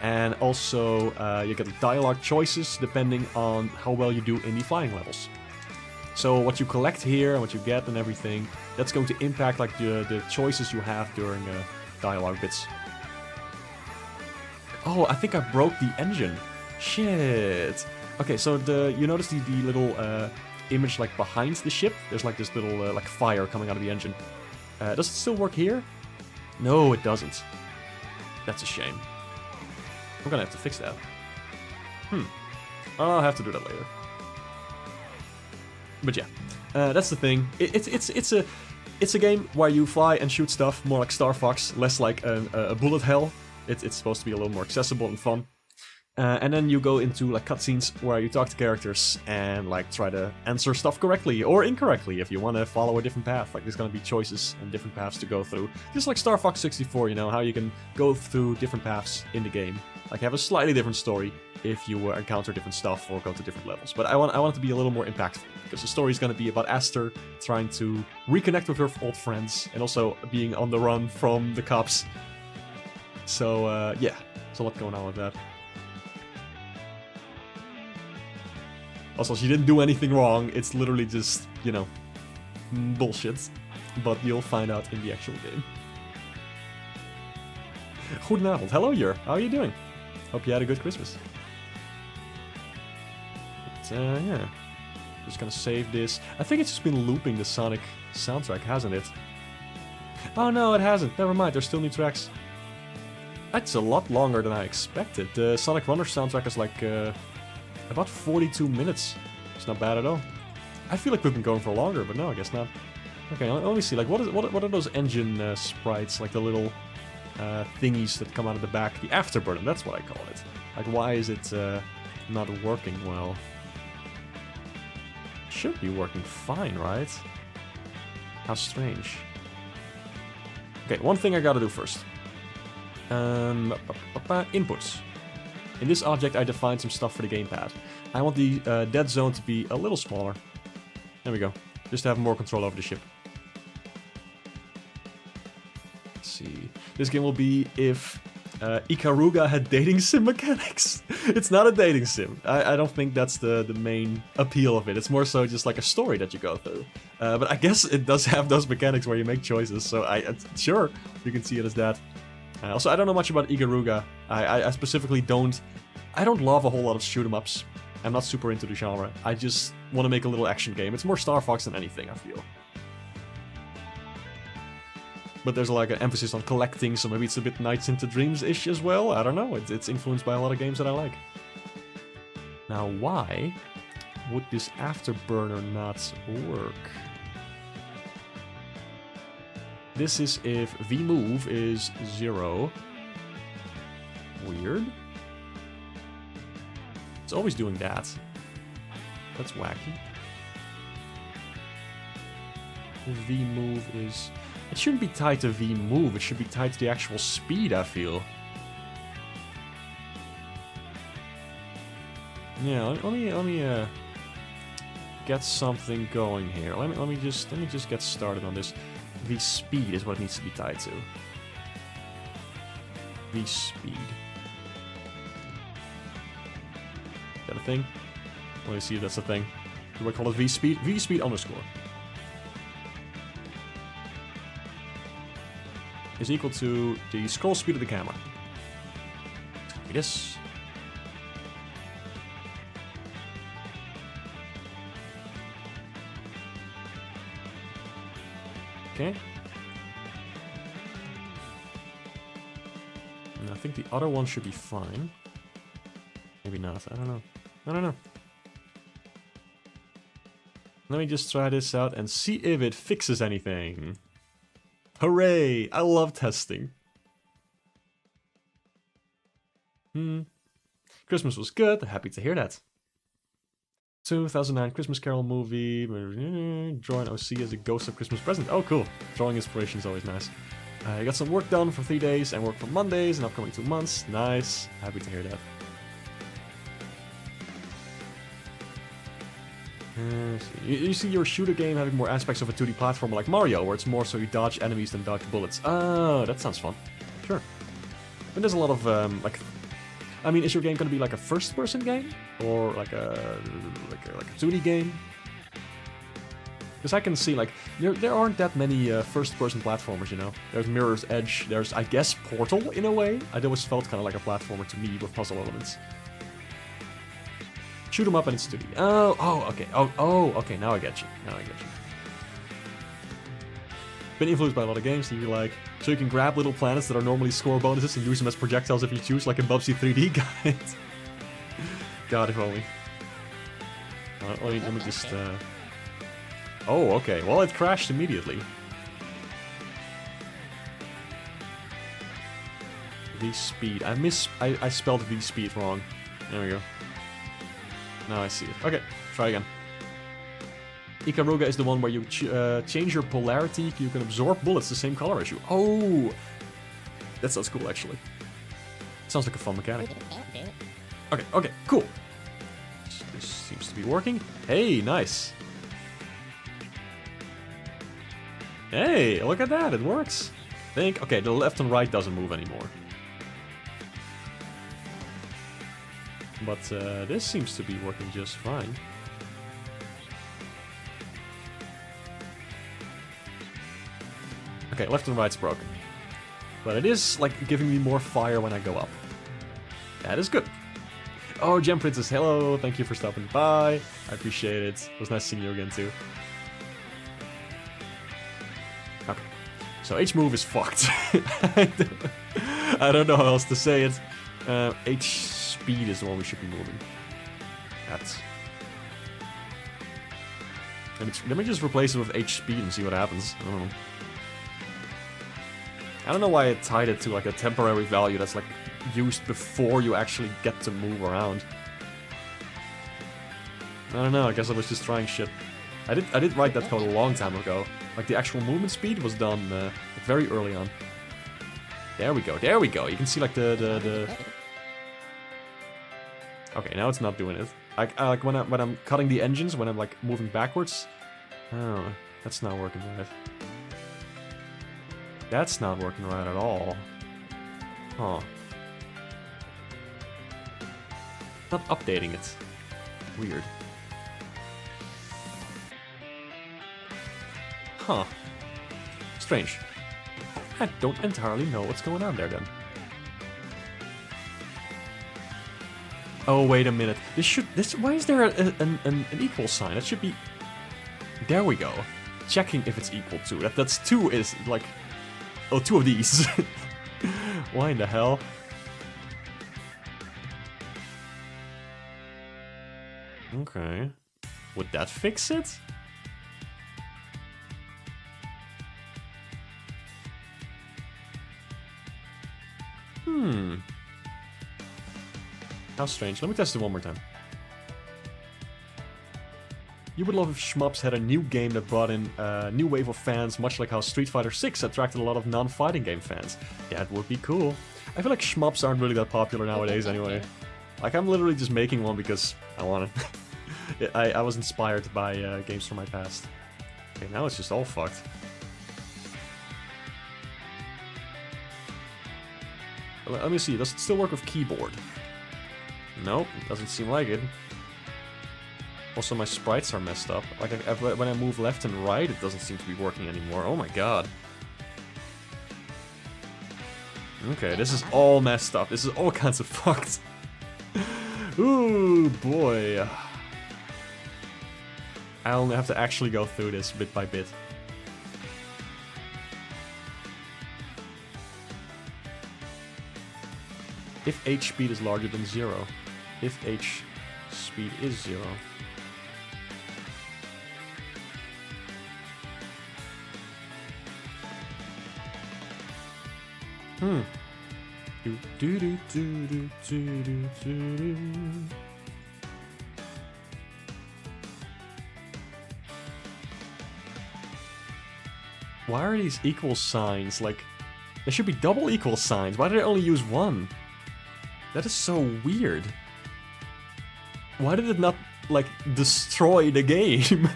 and also you get dialogue choices depending on how well you do in the flying levels. So what you collect here and what you get and everything, that's going to impact like the choices you have during dialogue bits. Oh, I think I broke the engine. Shit. Okay, so you notice the little image like behind the ship? There's like this little like fire coming out of the engine. Does it still work here? No, it doesn't. That's a shame. I'm gonna have to fix that. I'll have to do that later. But yeah, that's the thing. It's a game where you fly and shoot stuff, more like Star Fox, less like a bullet hell. It's supposed to be a little more accessible and fun. And then you go into like cutscenes where you talk to characters and like try to answer stuff correctly or incorrectly if you want to follow a different path. Like there's gonna be choices and different paths to go through. Just like Star Fox 64, you know, how you can go through different paths in the game. Like have a slightly different story if you encounter different stuff or go to different levels. But I want it to be a little more impactful, because the story is going to be about Aster trying to reconnect with her old friends and also being on the run from the cops. So yeah, there's a lot going on with that. Also, she didn't do anything wrong, it's literally just, you know, bullshit. But you'll find out in the actual game. Goedenavond, hello Jur, how are you doing? Hope you had a good Christmas. But, yeah. Just gonna save this. I think it's just been looping the Sonic soundtrack, hasn't it? Oh no, it hasn't. Never mind, there's still new tracks. That's a lot longer than I expected. The Sonic Runner soundtrack is like about 42 minutes. It's not bad at all. I feel like we've been going for longer, but no, I guess not. Okay, let me see. Like, what are those engine sprites? Like the little thingies that come out of the back. The afterburner, that's what I call it. Like, why is it not working well? Should be working fine, right? How strange. Okay, one thing I gotta do first. Inputs. In this object, I defined some stuff for the gamepad. I want the dead zone to be a little smaller. There we go. Just to have more control over the ship. Let's see. This game will be if Ikaruga had dating sim mechanics. It's not a dating sim. I don't think that's the main appeal of it. It's more so just like a story that you go through. But I guess it does have those mechanics where you make choices, so sure, you can see it as that. Also, I don't know much about Ikaruga. I specifically don't love a whole lot of shoot-em-ups. I'm not super into the genre. I just want to make a little action game. It's more Star Fox than anything, I feel. But there's like an emphasis on collecting, so maybe it's a bit Nights into Dreams-ish as well. I don't know. It's influenced by a lot of games that I like. Now, why would this afterburner not work? This is if vmove is 0. Weird. It's always doing that. That's wacky. The V move is... It shouldn't be tied to V move, it should be tied to the actual speed, I feel. Yeah, let me get something going here. Let me just get started on this. V speed is what it needs to be tied to. V speed. Is that a thing? Let me see if that's a thing. Do I call it V speed? V speed underscore. Is equal to the scroll speed of the camera. This. Okay. And I think the other one should be fine. Maybe not. I don't know. I don't know. Let me just try this out and see if it fixes anything. Hooray! I love testing. Christmas was good. Happy to hear that. 2009 Christmas Carol movie. Drawing OC as a ghost of Christmas present. Oh, cool. Drawing inspiration is always nice. I got some work done for 3 days and work for Mondays in upcoming 2 months. Nice. Happy to hear that. You see your shooter game having more aspects of a 2D platformer like Mario, where it's more so you dodge enemies than dodge bullets. Oh, that sounds fun. Sure. But there's a lot of, like... I mean, is your game going to be like a first-person game? Or like a 2D game? Because I can see, like, there aren't that many first-person platformers, you know? There's Mirror's Edge, there's, I guess, Portal, in a way. It always felt kind of like a platformer to me with puzzle elements. Shoot 'em up and it's 2D. Oh, okay. Oh, okay, now I get you. Been influenced by a lot of games, and you're like, so you can grab little planets that are normally score bonuses and use them as projectiles if you choose, like in Bubsy 3D Guide. God, if only. Let me just, Oh, okay. Well, it crashed immediately. V-speed. I spelled V-speed wrong. There we go. Now I see it. Okay, try again. Ikaruga is the one where you change your polarity, you can absorb bullets the same color as you. Oh! That sounds cool, actually. Sounds like a fun mechanic. Okay, cool. This seems to be working. Hey, nice. Hey, look at that, it works. Okay, the left and right doesn't move anymore. But this seems to be working just fine. Okay, left and right's broken. But it is, like, giving me more fire when I go up. That is good. Oh, Gem Princess, hello, thank you for stopping by. I appreciate it. It was nice seeing you again, too. Okay. So H-move is fucked. I don't know how else to say it. H-speed is the one we should be moving. That's... Let me just replace it with H-speed and see what happens. I don't know why I tied it to like a temporary value that's like used before you actually get to move around. I don't know, I guess I was just trying shit. I did write that code a long time ago. Like the actual movement speed was done very early on. There we go. You can see like the... Okay, now it's not doing it. Like when I'm cutting the engines, when I'm like moving backwards. Oh, that's not working right. That's not working right at all. Huh. Not updating it. Weird. Huh. Strange. I don't entirely know what's going on there then. Oh, wait a minute. Why is there an equal sign? That should be... There we go. Checking if it's equal to. That's 2 is like... Oh, 2 of these. Why in the hell? Okay. Would that fix it? How strange. Let me test it one more time. You would love if Shmups had a new game that brought in a new wave of fans, much like how Street Fighter 6 attracted a lot of non-fighting game fans. That would be cool. I feel like Shmups aren't really that popular nowadays anyway. Like, I'm literally just making one because I want it. I was inspired by games from my past. Okay, now it's just all fucked. Let me see, does it still work with keyboard? Nope, doesn't seem like it. Also, my sprites are messed up. Like, when I move left and right, it doesn't seem to be working anymore. Oh my god. Okay, this is all messed up. This is all kinds of fucked. Ooh, boy. I'll have to actually go through this bit by bit. If H speed is larger than 0. If H speed is 0. Do do do do do do do do. Why are these equal signs? Like, there should be double equal signs. Why did I only use one? That is so weird. Why did it not, like, destroy the game?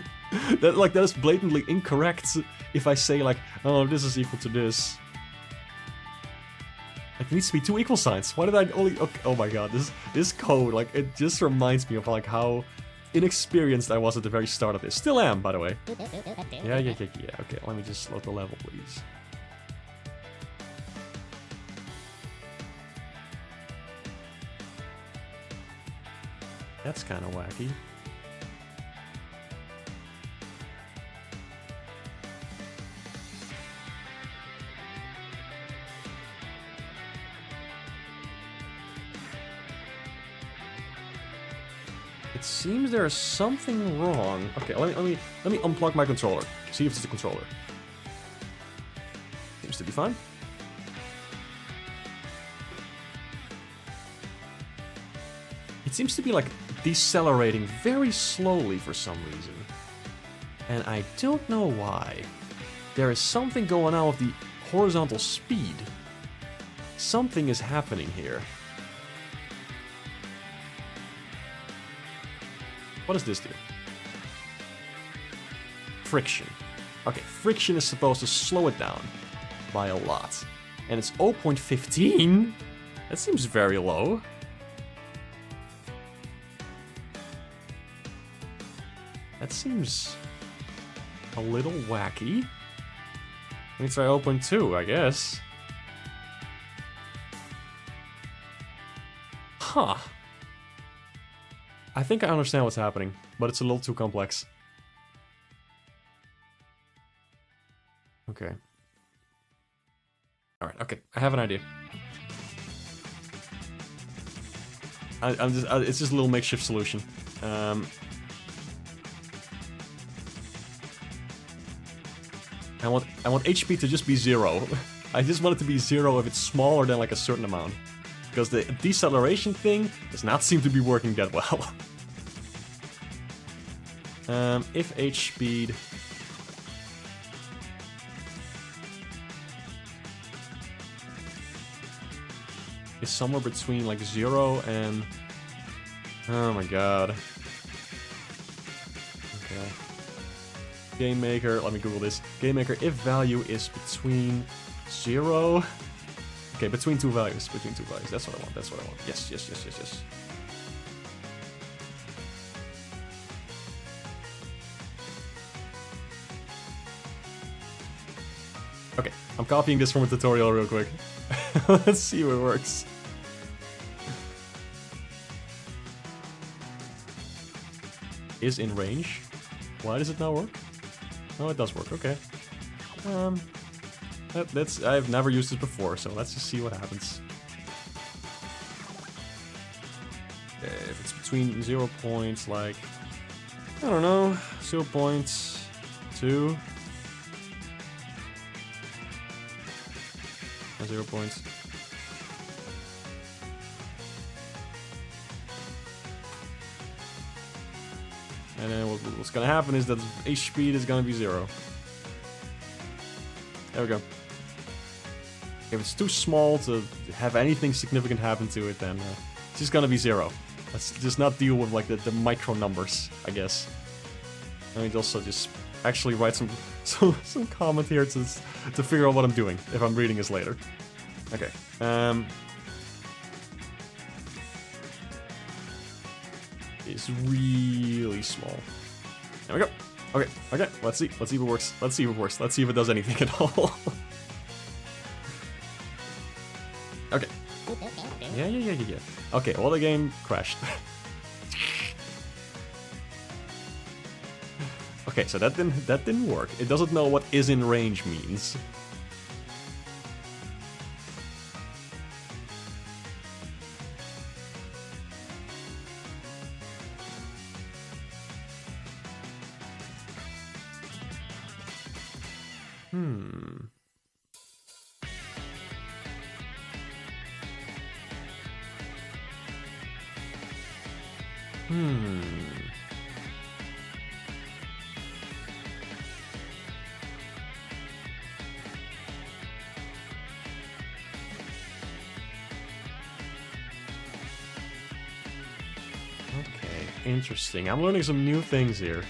that is blatantly incorrect if I say, like, oh, this is equal to this. Like, it needs to be 2 equal signs. Why did I only... Okay, oh my god, this code, like, it just reminds me of, like, how inexperienced I was at the very start of this. Still am, by the way. Yeah. Okay, let me just load the level, please. That's kind of wacky. It seems there is something wrong. Okay, let me unplug my controller. See if it's the controller. Seems to be fine. It seems to be like decelerating very slowly for some reason. And I don't know why. There is something going on with the horizontal speed. Something is happening here. What does this do? Friction. Okay, friction is supposed to slow it down by a lot. And it's 0.15? That seems very low. That seems a little wacky. Let me try 0.2, I guess. Huh. I think I understand what's happening, but it's a little too complex. Okay. Alright, okay, I have an idea. It's just a little makeshift solution. I want HP to just be 0. I just want it to be 0 if it's smaller than like a certain amount. Because the deceleration thing does not seem to be working that well. If H speed is somewhere between like 0 and... Oh my god. Okay. Game Maker, let me Google this. Game Maker, if value is between 0... Okay, between 2 values. Between 2 values. That's what I want. That's what I want. Yes. Okay, I'm copying this from a tutorial real quick. Let's see if it works. Is in range. Why does it not work? Oh, it does work. Okay. I've never used it before, so let's just see what happens. If it's between 0 points, like, I don't know, 0.2. 0 points. And then what's gonna happen is that H speed is gonna be 0. There we go. If it's too small to have anything significant happen to it, then it's just gonna be 0. Let's just not deal with like the micro numbers, I guess. Let me also just actually write some comment here to figure out what I'm doing if I'm reading this later. Okay. It's really small. There we go. Okay. Okay. Let's see if it works. Let's see if it works. Let's see if it does anything at all. Okay. Yeah. Okay, well the game crashed. Okay, so that didn't work. It doesn't know what is in range means. Okay, interesting. I'm learning some new things here.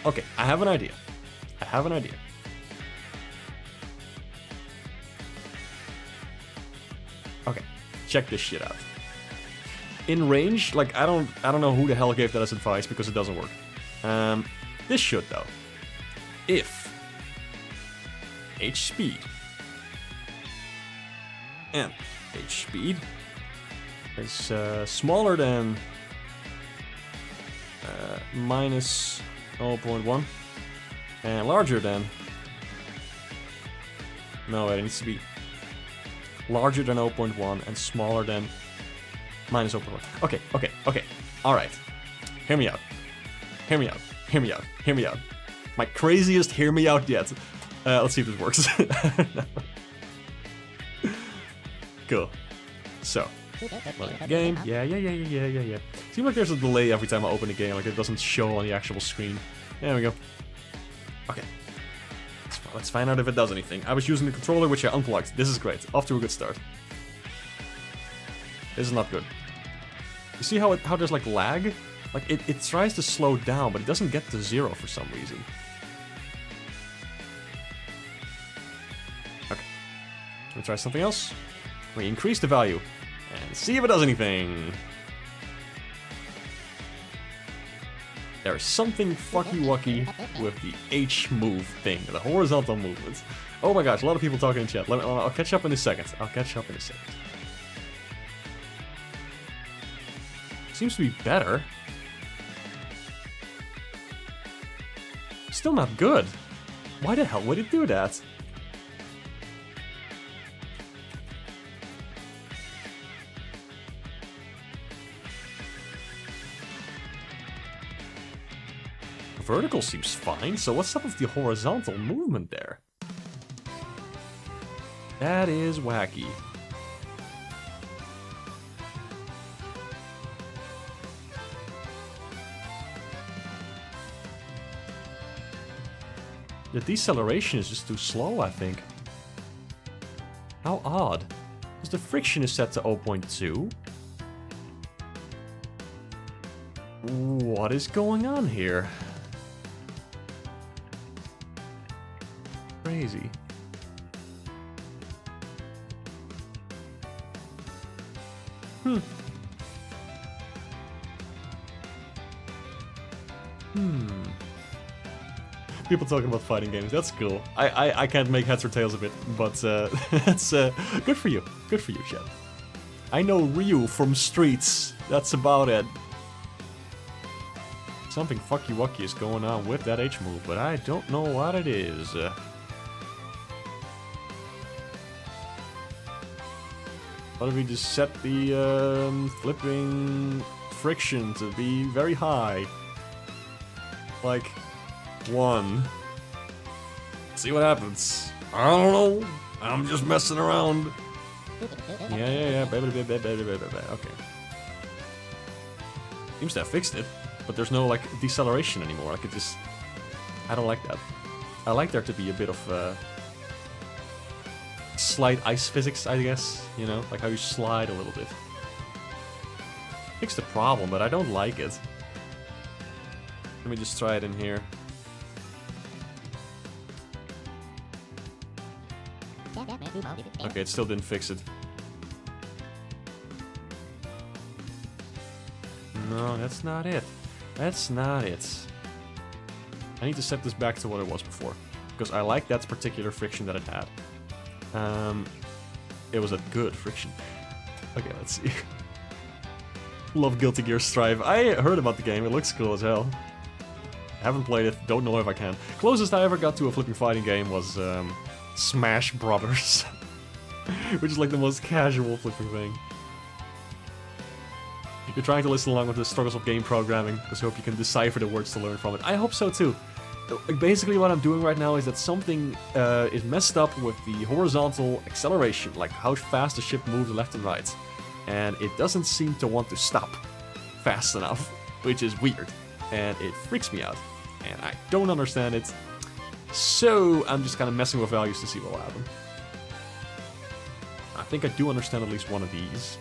Okay, I have an idea. Okay, check this shit out. In range, like I don't know who the hell gave that as advice because it doesn't work. This should though. If H speed and H speed is smaller than minus 0.1 and larger than... No, it needs to be larger than 0.1 and smaller than minus 0.1. Okay. Alright. Hear me out. My craziest hear me out yet. Let's see if this works. Cool. So, loading the game. Yeah. Seems like there's a delay every time I open the game, like it doesn't show on the actual screen. There we go. Okay. Let's find out if it does anything. I was using the controller, which I unplugged. This is great. Off to a good start. This is not good. You see how there's like lag? Like it tries to slow down, but it doesn't get to 0 for some reason. Okay. Let me try something else. We increase the value and see if it does anything. There's something fucky-wucky with the H move thing, the horizontal movements. Oh my gosh, a lot of people talking in chat. I'll catch up in a second. Seems to be better. Still not good. Why the hell would it do that? Vertical seems fine, so what's up with the horizontal movement there? That is wacky. The deceleration is just too slow, I think. How odd. Because the friction is set to 0.2. What is going on here? Crazy. People talking about fighting games, that's cool. I can't make heads or tails of it, but that's good for you. Good for you, Chad. I know Ryu from Streets, that's about it. Something fucky-wucky is going on with that H move, but I don't know what it is. What if we just set the flipping friction to be very high? Like 1. see what happens. I don't know. I'm just messing around. Yeah. Okay. Seems to have fixed it, but there's no, like, deceleration anymore. I could just... I don't like that. I like there to be a bit of, slight ice physics, I guess. You know, like how you slide a little bit. Fix the problem, but I don't like it. Let me just try it in here. Okay, it still didn't fix it. No, that's not it. That's not it. I need to set this back to what it was before. Because I like that particular friction that it had. It was a good friction. Okay, let's see. Love Guilty Gear Strive. I heard about the game, it looks cool as hell. Haven't played it, don't know if I can. Closest I ever got to a flipping fighting game was Smash Brothers. Which is like the most casual flipping thing. You're trying to listen along with the struggles of game programming, because I hope you can decipher the words to learn from it. I hope so too. Basically what I'm doing right now is that something is messed up with the horizontal acceleration, like how fast the ship moves left and right. And it doesn't seem to want to stop fast enough, which is weird. And it freaks me out. And I don't understand it. So I'm just kind of messing with values to see what will happen. I think I do understand at least one of these.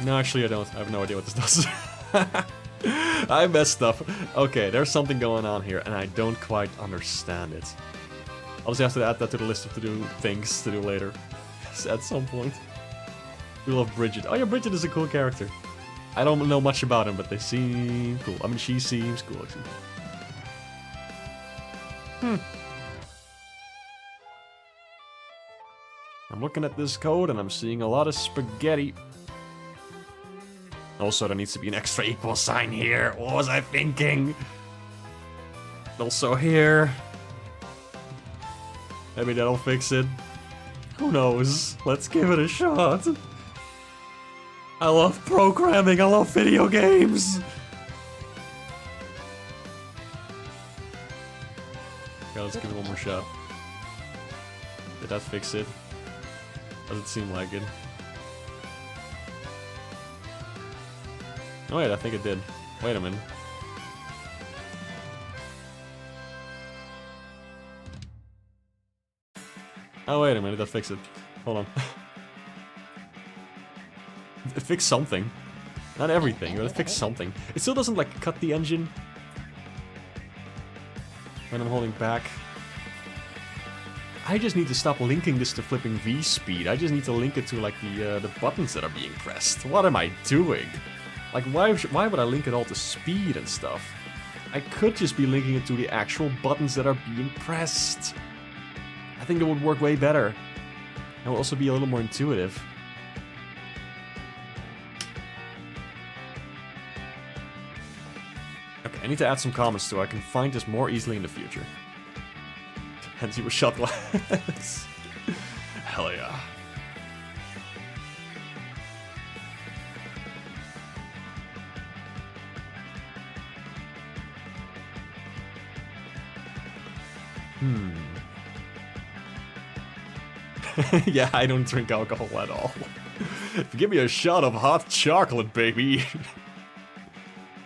No, actually I don't. I have no idea what this does. I messed up. Okay, there's something going on here, and I don't quite understand it. I'll just have to add that to the list of to-do things to do later. At some point. We love Bridget. Oh yeah, Bridget is a cool character. I don't know much about him, but they seem cool. I mean, she seems cool, actually. I'm looking at this code, and I'm seeing a lot of spaghetti. Also, there needs to be an extra equal sign here. What was I thinking? Also here. Maybe that'll fix it. Who knows? Let's give it a shot. I love programming. I love video games. Okay, let's give it one more shot. Did that fix it? Doesn't seem like it. Oh wait, I think it did. Wait a minute. Oh wait a minute, that fixed it. Hold on. It fixed something. Not everything, but it fixed something. It still doesn't like cut the engine when I'm holding back. I just need to stop linking this to flipping V speed. I just need to link it to like the buttons that are being pressed. What am I doing? Like, why would I link it all to speed and stuff? I could just be linking it to the actual buttons that are being pressed. I think it would work way better. It would also be a little more intuitive. Okay, I need to add some comments so I can find this more easily in the future. Hence you with shot glass. Hell yeah. Yeah, I don't drink alcohol at all. Give me a shot of hot chocolate, baby.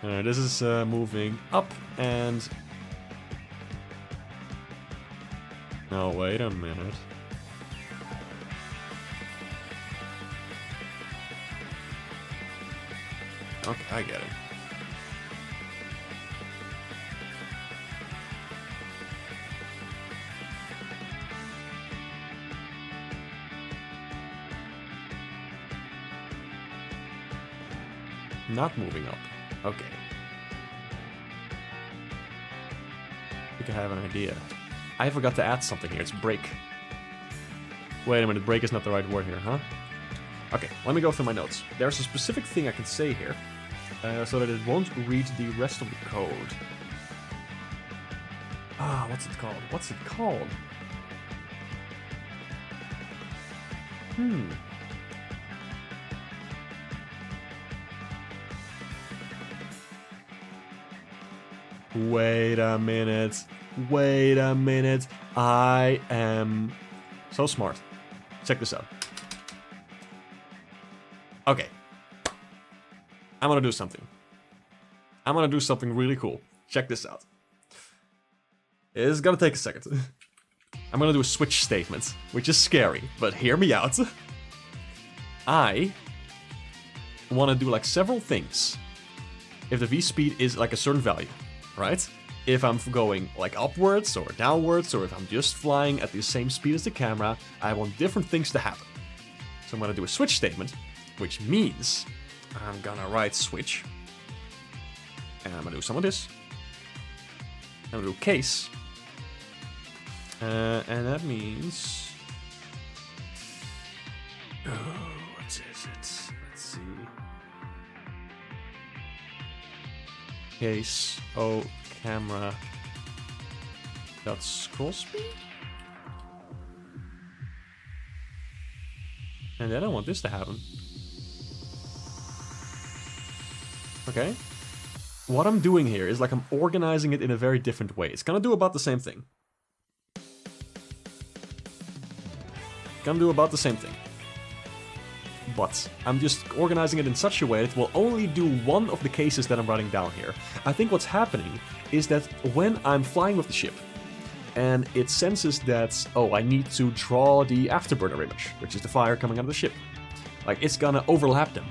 Alright, this is moving up and... No, wait a minute. Okay, I get it. Not moving up. Okay. I think I have an idea. I forgot to add something here. It's break. Wait a minute. Break is not the right word here, huh? Okay, let me go through my notes. There's a specific thing I can say here so that it won't read the rest of the code. Ah, what's it called? What's it called? Wait a minute. Wait a minute. I am so smart. Check this out. Okay. I'm gonna do something. I'm gonna do something really cool. Check this out. It's gonna take a second. I'm gonna do a switch statement, which is scary, but hear me out. I wanna do like several things if the V-speed is like a certain value, right? If I'm going like upwards or downwards, or if I'm just flying at the same speed as the camera, I want different things to happen. So I'm gonna do a switch statement, which means I'm gonna write switch. And I'm gonna do some of this. I'm gonna do case. And that means... Oh, what is it? Let's see. Case, camera, dot scroll speed? And then I want this to happen. Okay. What I'm doing here is like I'm organizing it in a very different way. It's gonna do about the same thing. But I'm just organizing it in such a way that it will only do one of the cases that I'm writing down here. I think what's happening is that when I'm flying with the ship, and it senses that, oh, I need to draw the afterburner image, which is the fire coming out of the ship. Like, it's gonna overlap them.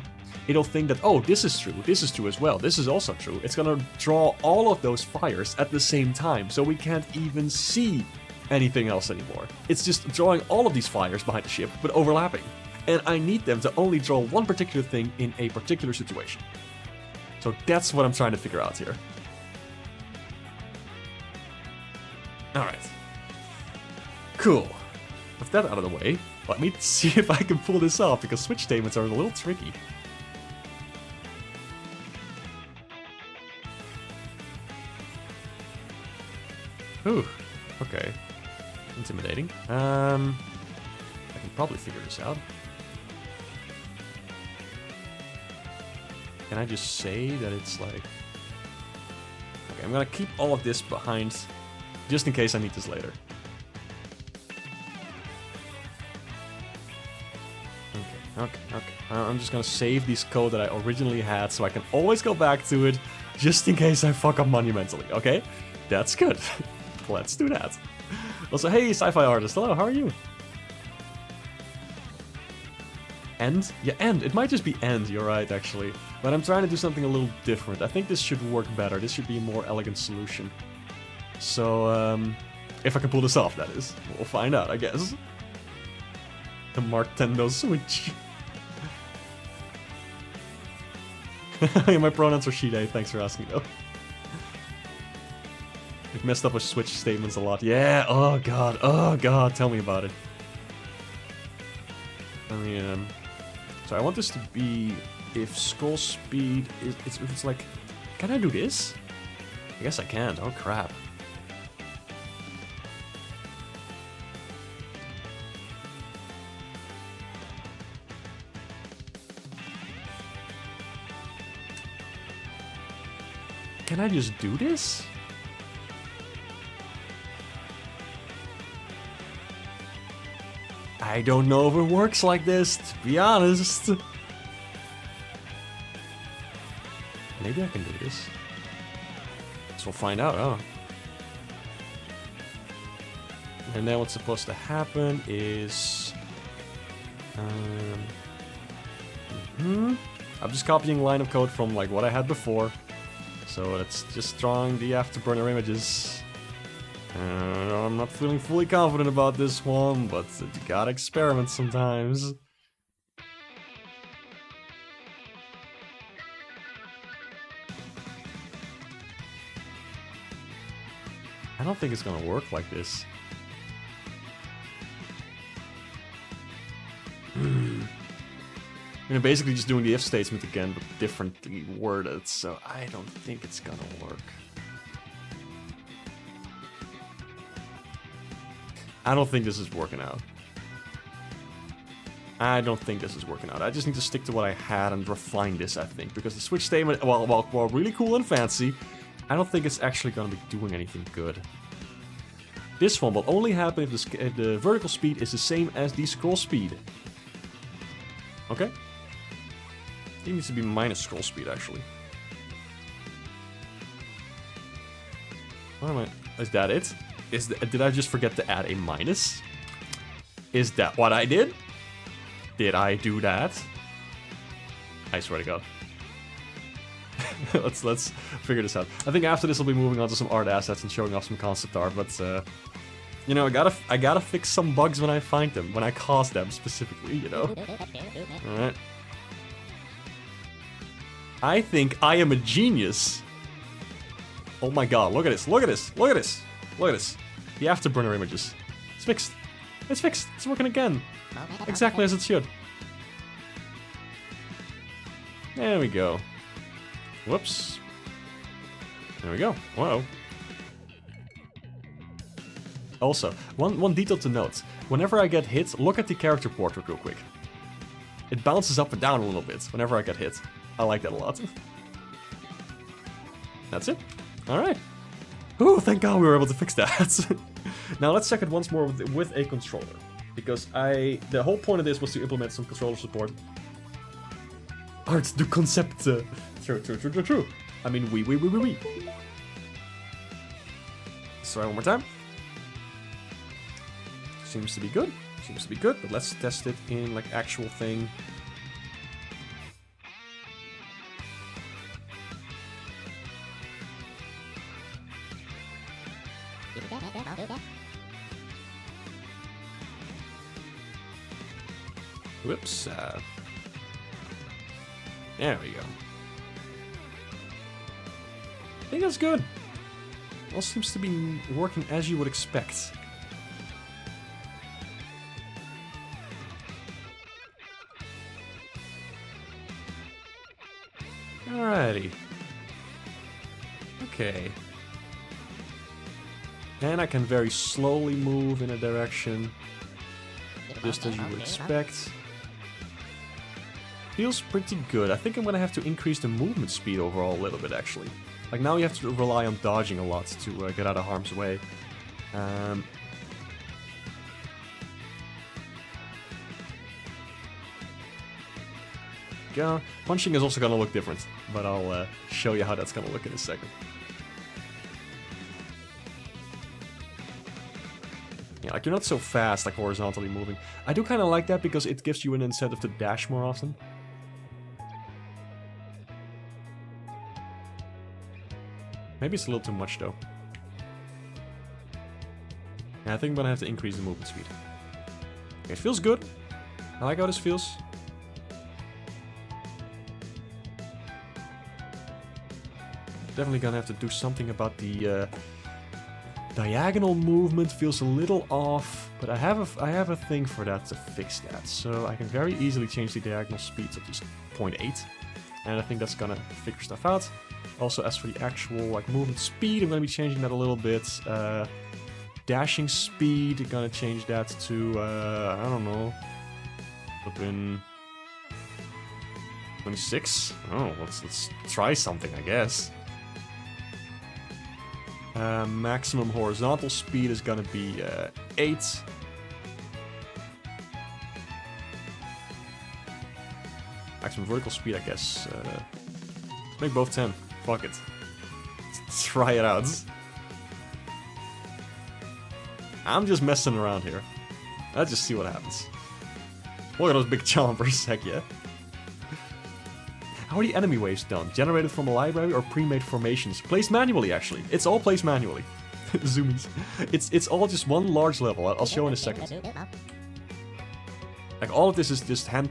It'll think that, oh, this is true as well, this is also true. It's gonna draw all of those fires at the same time, so we can't even see anything else anymore. It's just drawing all of these fires behind the ship, but overlapping. And I need them to only draw one particular thing in a particular situation. So that's what I'm trying to figure out here. Alright. Cool. With that out of the way, let me see if I can pull this off, because switch statements are a little tricky. Ooh, okay. Intimidating. I can probably figure this out. Can I just say that it's like... Okay, I'm gonna keep all of this behind, just in case I need this later. Okay. I'm just gonna save this code that I originally had, so I can always go back to it, just in case I fuck up monumentally, okay? That's good. Let's do that. Also, hey, sci-fi artist, hello, how are you? End? Yeah, end. It might just be end, you're right, actually. But I'm trying to do something a little different. I think this should work better. This should be a more elegant solution. So, if I can pull this off, that is. We'll find out, I guess. The Martendo switch. My pronouns are she, they. Thanks for asking, though. I've messed up with switch statements a lot. Yeah, oh god, tell me about it. So I want this to be, if scroll speed is, it's like, can I do this? I guess I can, oh crap. Can I just do this? I don't know if it works like this, to be honest. Maybe I can do this. So we'll find out, huh? And then what's supposed to happen is... I'm just copying line of code from like what I had before. So it's just drawing the afterburner images. I'm not feeling fully confident about this one, but you gotta experiment sometimes. I don't think it's gonna work like this. You know, basically just doing the if statement again, but differently worded, so I don't think it's gonna work. I don't think this is working out. I just need to stick to what I had and refine this, I think. Because the switch statement, while really cool and fancy, I don't think it's actually gonna be doing anything good. This one will only happen if the vertical speed is the same as the scroll speed. Okay. It needs to be minus scroll speed, actually. What am I... Is that it? Did I just forget to add a minus? Is that what I did? Did I do that? I swear to God. let's figure this out. I think after this we'll be moving on to some art assets and showing off some concept art, but you know, I gotta fix some bugs when I find them, when I cause them specifically, you know? Alright. I think I am a genius. Oh my god, look at this, look at this, look at this, look at this. The afterburner images. It's fixed. It's fixed. It's working again. Exactly as it should. There we go. Whoops. There we go. Whoa. Also, one detail to note. Whenever I get hit, look at the character portrait real quick. It bounces up and down a little bit whenever I get hit. I like that a lot. That's it. Alright. Ooh, thank God we were able to fix that. Now let's check it once more with a controller. Because the whole point of this was to implement some controller support. Art du concept. True. I mean, we. Let's try one more time. Seems to be good. Seems to be good, but let's test it in like actual thing. Whoops. There we go. I think that's good. All seems to be working as you would expect. Alrighty. Okay. And I can very slowly move in a direction, just as you would expect. Feels pretty good. I think I'm gonna have to increase the movement speed overall a little bit, actually. Like, now you have to rely on dodging a lot to get out of harm's way. Yeah, punching is also gonna look different, but I'll show you how that's gonna look in a second. Yeah, like, you're not so fast, like, horizontally moving. I do kind of like that because it gives you an incentive to dash more often. Maybe it's a little too much, though. Yeah, I think I'm gonna have to increase the movement speed. Okay, it feels good. I like how this feels. Definitely gonna have to do something about the diagonal movement. Feels a little off, but I have a thing for that to fix that. So I can very easily change the diagonal speed to just 0.8, and I think that's gonna figure stuff out. Also, as for the actual like movement speed, I'm gonna be changing that a little bit. Dashing speed, I'm gonna change that to I don't know, flipping 26. Oh, let's try something, I guess. Maximum horizontal speed is gonna be 8. Maximum vertical speed, I guess. Make both 10. Fuck it. Let's try it out. I'm just messing around here. Let's just see what happens. Look at those big chompers, heck yeah. How are the enemy waves done? Generated from a library or pre-made formations? Placed manually, actually. It's all placed manually. Zoomies. It's all just one large level. I'll show in a second. Like, all of this is just hand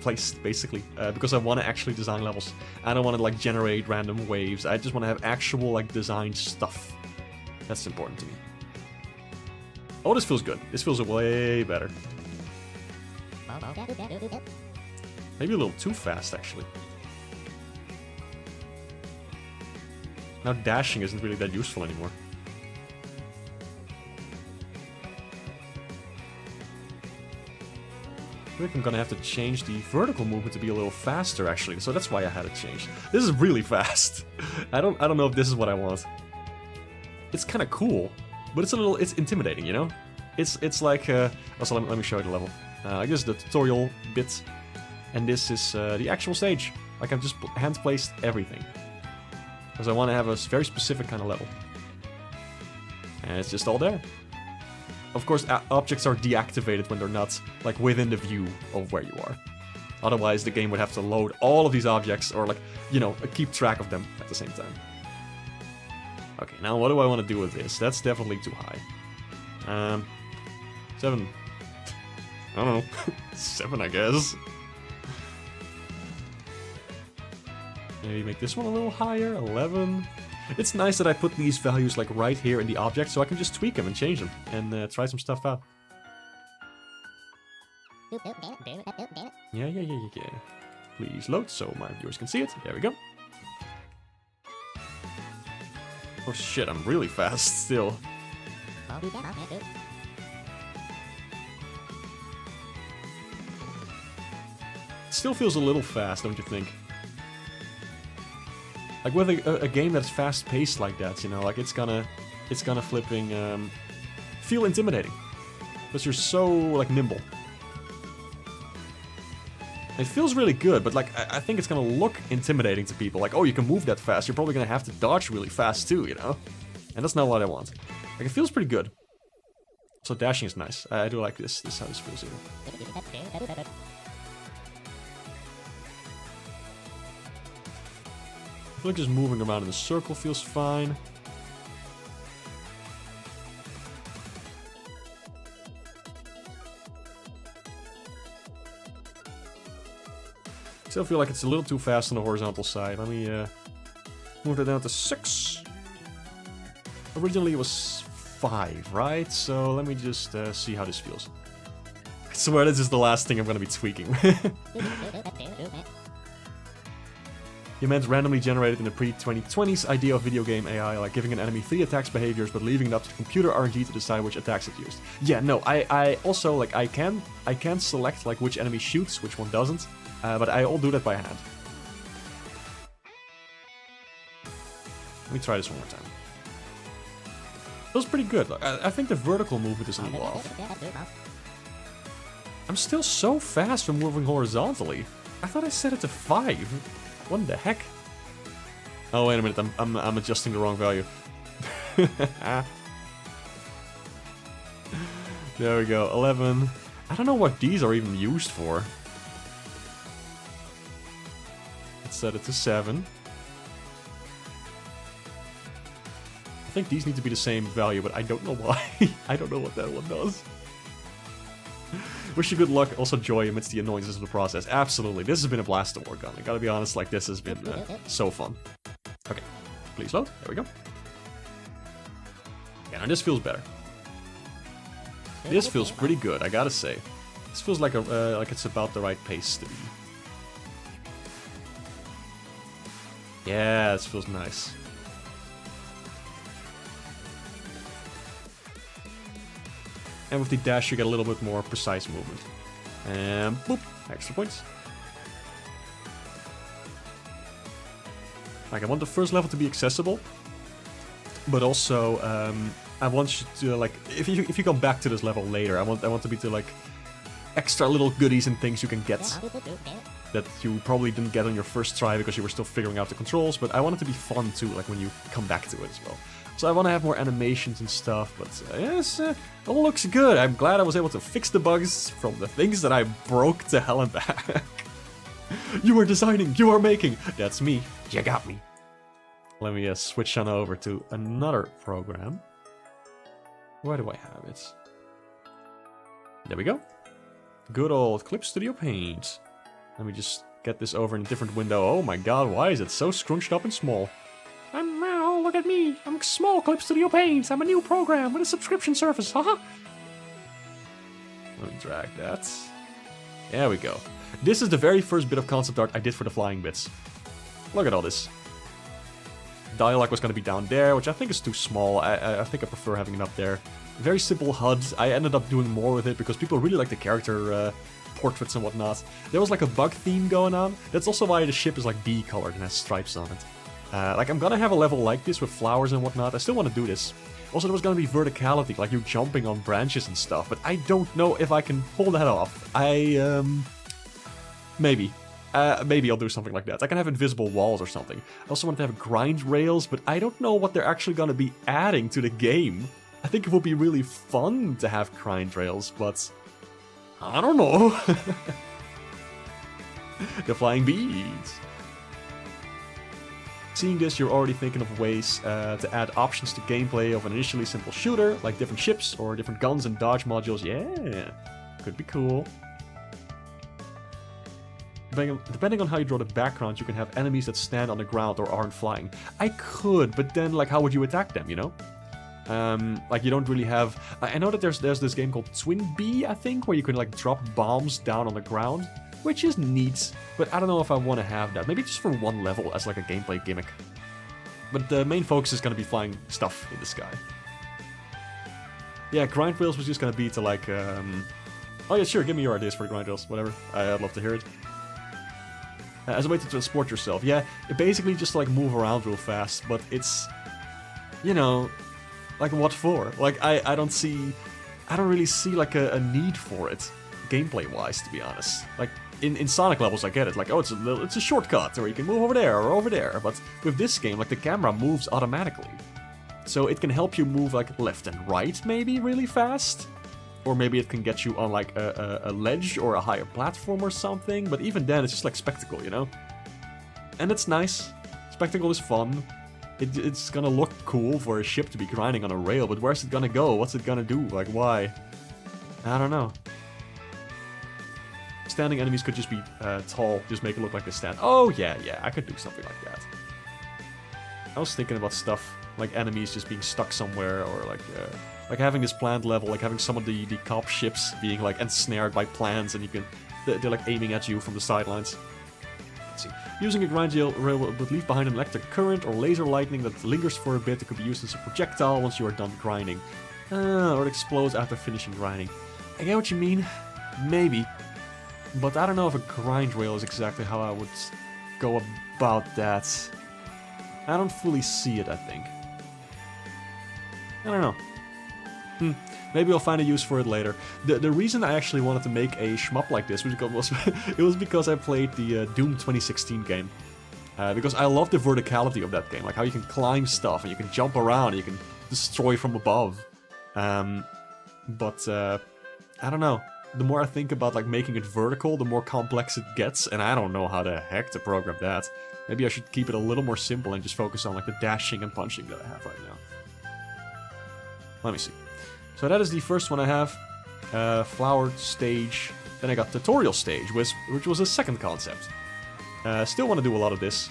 placed, basically, because I want to actually design levels. I don't want to, like, generate random waves. I just want to have actual, like, designed stuff. That's important to me. Oh, this feels good. This feels way better. Maybe a little too fast, actually. Now dashing isn't really that useful anymore. I think I'm gonna have to change the vertical movement to be a little faster, actually. So that's why I had it changed. This is really fast. I don't know if this is what I want. It's kind of cool, but it's intimidating, you know? It's like, also let me show you the level. I guess the tutorial bit, and this is the actual stage. Like I've just hand-placed everything. Because I want to have a very specific kind of level. And it's just all there. Of course, objects are deactivated when they're not, like, within the view of where you are. Otherwise, the game would have to load all of these objects, or, like, you know, keep track of them at the same time. Okay, now what do I want to do with this? That's definitely too high. 7. I don't know. 7, I guess. Maybe make this one a little higher. 11. It's nice that I put these values like right here in the object, so I can just tweak them and change them and try some stuff out. Yeah. Please load so my viewers can see it. There we go. Oh shit, I'm really fast still. It still feels a little fast, don't you think? Like with a game that's fast-paced like that, you know, like it's gonna flipping feel intimidating because you're so like nimble. It feels really good, but like I think it's gonna look intimidating to people. Like, oh, you can move that fast. You're probably gonna have to dodge really fast too, you know, and that's not what I want. Like it feels pretty good. So dashing is nice. I do like this. This is how this feels even. I feel like just moving around in a circle feels fine. Still feel like it's a little too fast on the horizontal side. Let me move that down to 6. Originally it was 5, right? So let me just see how this feels. I swear this is the last thing I'm going to be tweaking. You meant randomly generated in the pre-2020s idea of video game AI, like giving an enemy 3 attacks behaviors, but leaving it up to computer RNG to decide which attacks it used. Yeah, no, I also, like, I can select, like, which enemy shoots, which one doesn't, but I do that by hand. Let me try this one more time. Feels pretty good. I think the vertical movement is a little off. I'm still so fast from moving horizontally. I thought I set it to 5. What the heck? Oh, wait a minute, I'm adjusting the wrong value. There we go, 11. I don't know what these are even used for. Let's set it to 7. I think these need to be the same value, but I don't know why. I don't know what that one does. Wish you good luck, also joy amidst the annoyances of the process. Absolutely, this has been a blast to work on. I gotta be honest, like, this has been so fun. Okay, please load. There we go. Yeah, now this feels better. This feels pretty good, I gotta say. This feels like like it's about the right pace to be. Yeah, this feels nice. And with the dash, you get a little bit more precise movement. And boop, extra points. Like, I want the first level to be accessible, but also I want you to, like, if you come back to this level later, I want to be to, like, extra little goodies and things you can get that you probably didn't get on your first try because you were still figuring out the controls. But I want it to be fun too, like when you come back to it as well. So I want to have more animations and stuff, but yes, it all looks good. I'm glad I was able to fix the bugs from the things that I broke to hell and back. You are designing, you are making. That's me. You got me. Let me switch on over to another program. Where do I have it? There we go. Good old Clip Studio Paint. Let me just get this over in a different window. Oh my god, why is it so scrunched up and small? Look at me. I'm small Clip Studio Paint. I'm a new program with a subscription service. Haha. Let me drag that. There we go. This is the very first bit of concept art I did for the flying bits. Look at all this. Dialogue was going to be down there, which I think is too small. I think I prefer having it up there. Very simple HUD. I ended up doing more with it because people really like the character portraits and whatnot. There was like a bug theme going on. That's also why the ship is like bee colored and has stripes on it. Like I'm gonna have a level like this with flowers and whatnot. I still want to do this. Also, there was gonna be verticality, like you jumping on branches and stuff, but I don't know if I can pull that off. Maybe. Maybe I'll do something like that. I can have invisible walls or something. I also want to have grind rails, but I don't know what they're actually gonna be adding to the game. I think it would be really fun to have grind rails, but I don't know. The flying bees. Seeing this, you're already thinking of ways to add options to gameplay of an initially simple shooter, like different ships or different guns and dodge modules. Yeah, could be cool. Depending on how you draw the background, you can have enemies that stand on the ground or aren't flying. I could, but then, like, how would you attack them, you know? Like, you don't really have... I know that there's this game called Twin Bee, I think, where you can, like, drop bombs down on the ground, which is neat, but I don't know if I want to have that. Maybe just for one level as, like, a gameplay gimmick. But the main focus is going to be flying stuff in the sky. Yeah, grind rails was just going to be to, like... Oh, yeah, sure, give me your ideas for grind rails, whatever. I'd love to hear it. As a way to transport yourself. Yeah, it basically just, like, move around real fast, but it's... You know... Like, what for? Like, I don't really see, like, a need for it, gameplay-wise, to be honest. Like, in Sonic levels, I get it. Like, oh, it's a shortcut, or you can move over there, or over there. But with this game, like, the camera moves automatically. So it can help you move, like, left and right, maybe, really fast. Or maybe it can get you on, like, a ledge or a higher platform or something. But even then, it's just, like, spectacle, you know? And it's nice. Spectacle is fun. It's gonna look cool for a ship to be grinding on a rail, but where's it gonna go? What's it gonna do? Like, why? I don't know. Standing enemies could just be tall, just make it look like they stand. Oh, yeah, I could do something like that. I was thinking about stuff, like enemies just being stuck somewhere, or like having this planned level, like having some of the cop ships being, like, ensnared by plants, and you can... They're like, aiming at you from the sidelines. Let's see. Using a grind rail would leave behind an electric current or laser lightning that lingers for a bit. It could be used as a projectile once you are done grinding. Or it explodes after finishing grinding. I get what you mean. Maybe. But I don't know if a grind rail is exactly how I would go about that. I don't fully see it, I think. I don't know. Maybe I'll find a use for it later. The reason I actually wanted to make a shmup like this was because I played the Doom 2016 game. Because I love the verticality of that game, like how you can climb stuff and you can jump around and you can destroy from above. But I don't know. The more I think about, like, making it vertical, the more complex it gets, and I don't know how the heck to program that. Maybe I should keep it a little more simple and just focus on, like, the dashing and punching that I have right now. Let me see. So that is the first one I have. Flower stage. Then I got tutorial stage, which was a second concept. Still want to do a lot of this.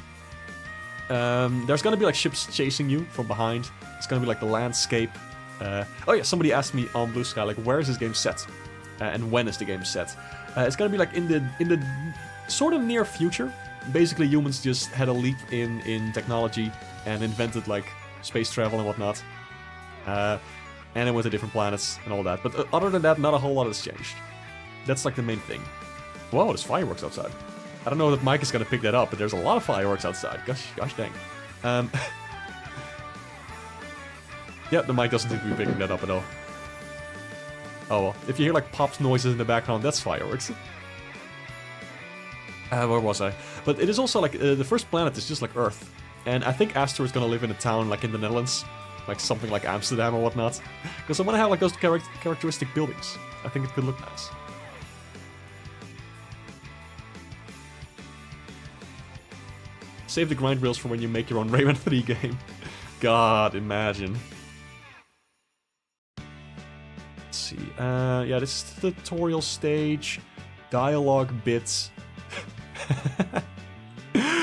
There's gonna be, like, ships chasing you from behind. It's gonna be like the landscape. Oh yeah, somebody asked me on Blue Sky, like, where is this game set? And when is the game set? It's gonna be, like, in the sort of near future. Basically, humans just had a leap in technology and invented, like, space travel and whatnot. And then went to different planets and all that. But other than that, not a whole lot has changed. That's, like, the main thing. Whoa, there's fireworks outside. I don't know that Mike is gonna pick that up, but there's a lot of fireworks outside. Gosh dang. Yep, the mic doesn't seem to be picking that up at all. Oh well, if you hear, like, pops noises in the background, that's fireworks. Where was I? But it is also, like, the first planet is just like Earth. And I think Astor is gonna live in a town, like, in the Netherlands. Like, something like Amsterdam or whatnot. Because I want to have, like, those characteristic buildings. I think it could look nice. Save the grind rails for when you make your own Rayman 3 game. God, imagine. Let's see. Yeah, this is the tutorial stage. Dialogue bits.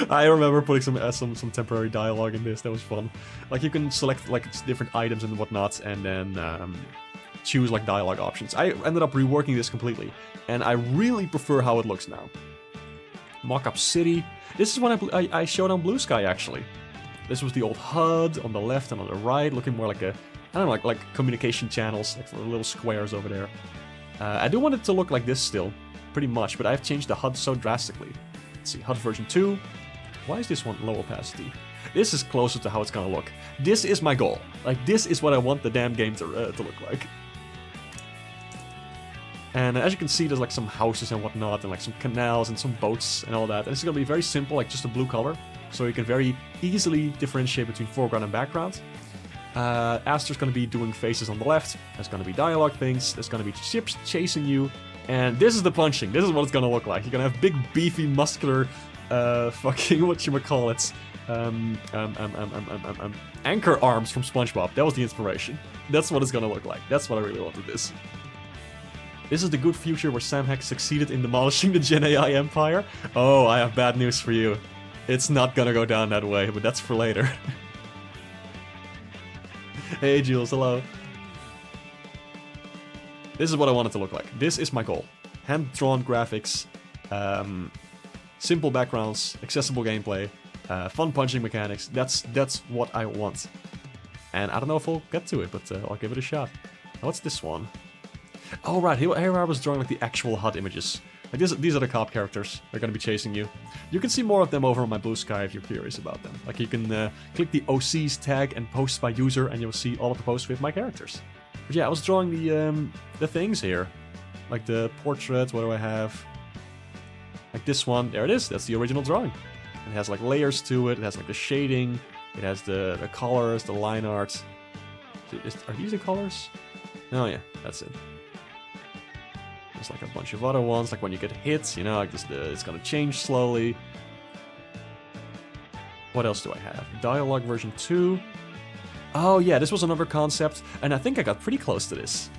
I remember putting some temporary dialogue in this. That was fun. Like, you can select, like, different items and whatnot, and then choose, like, dialogue options. I ended up reworking this completely, and I really prefer how it looks now. Mock-up city. This is one I showed on Blue Sky, actually. This was the old HUD on the left and on the right, looking more like a, I don't know, like communication channels, like for little squares over there. I do want it to look like this still. pretty much, but I've changed the HUD so drastically. Let's see, HUD version 2. Why is this one low opacity? This is closer to how it's gonna look. This is my goal. Like, this is what I want the damn game to look like. And as you can see, there's like some houses and whatnot, and like some canals and some boats and all that. And it's gonna be very simple, like just a blue color. So you can very easily differentiate between foreground and background. Aster's gonna be doing faces on the left. There's gonna be dialogue things. There's gonna be ships chasing you. And this is the punching. This is what it's gonna look like. You're gonna have big, beefy, muscular, fucking whatchamacallit, anchor arms from SpongeBob. That was the inspiration. That's what it's gonna look like. That's what I really wanted this. This is the good future where Sam Heck succeeded in demolishing the Gen AI empire. Oh, I have bad news for you. It's not gonna go down that way, but that's for later. Hey Jules, hello. This is what I want it to look like. This is my goal. Hand-drawn graphics, simple backgrounds, accessible gameplay, fun punching mechanics. That's what I want. And I don't know if I'll get to it, but I'll give it a shot. What's this one? Oh right, here I was drawing like the actual HUD images. Like these are the cop characters. They're gonna be chasing you. You can see more of them over on my Blue Sky if you're curious about them. Like you can click the OC's tag and post by user, and you'll see all of the posts with my characters. But yeah, I was drawing the things here, like the portrait. What do I have? Like this one. There it is. That's the original drawing. It has like layers to it. It has like the shading. It has the colors, the line art. Are these the colors? Oh yeah, that's it. There's like a bunch of other ones, like when you get hit, you know, like this, it's gonna change slowly. What else do I have? Dialogue version 2. Oh yeah, this was another concept, and I think I got pretty close to this.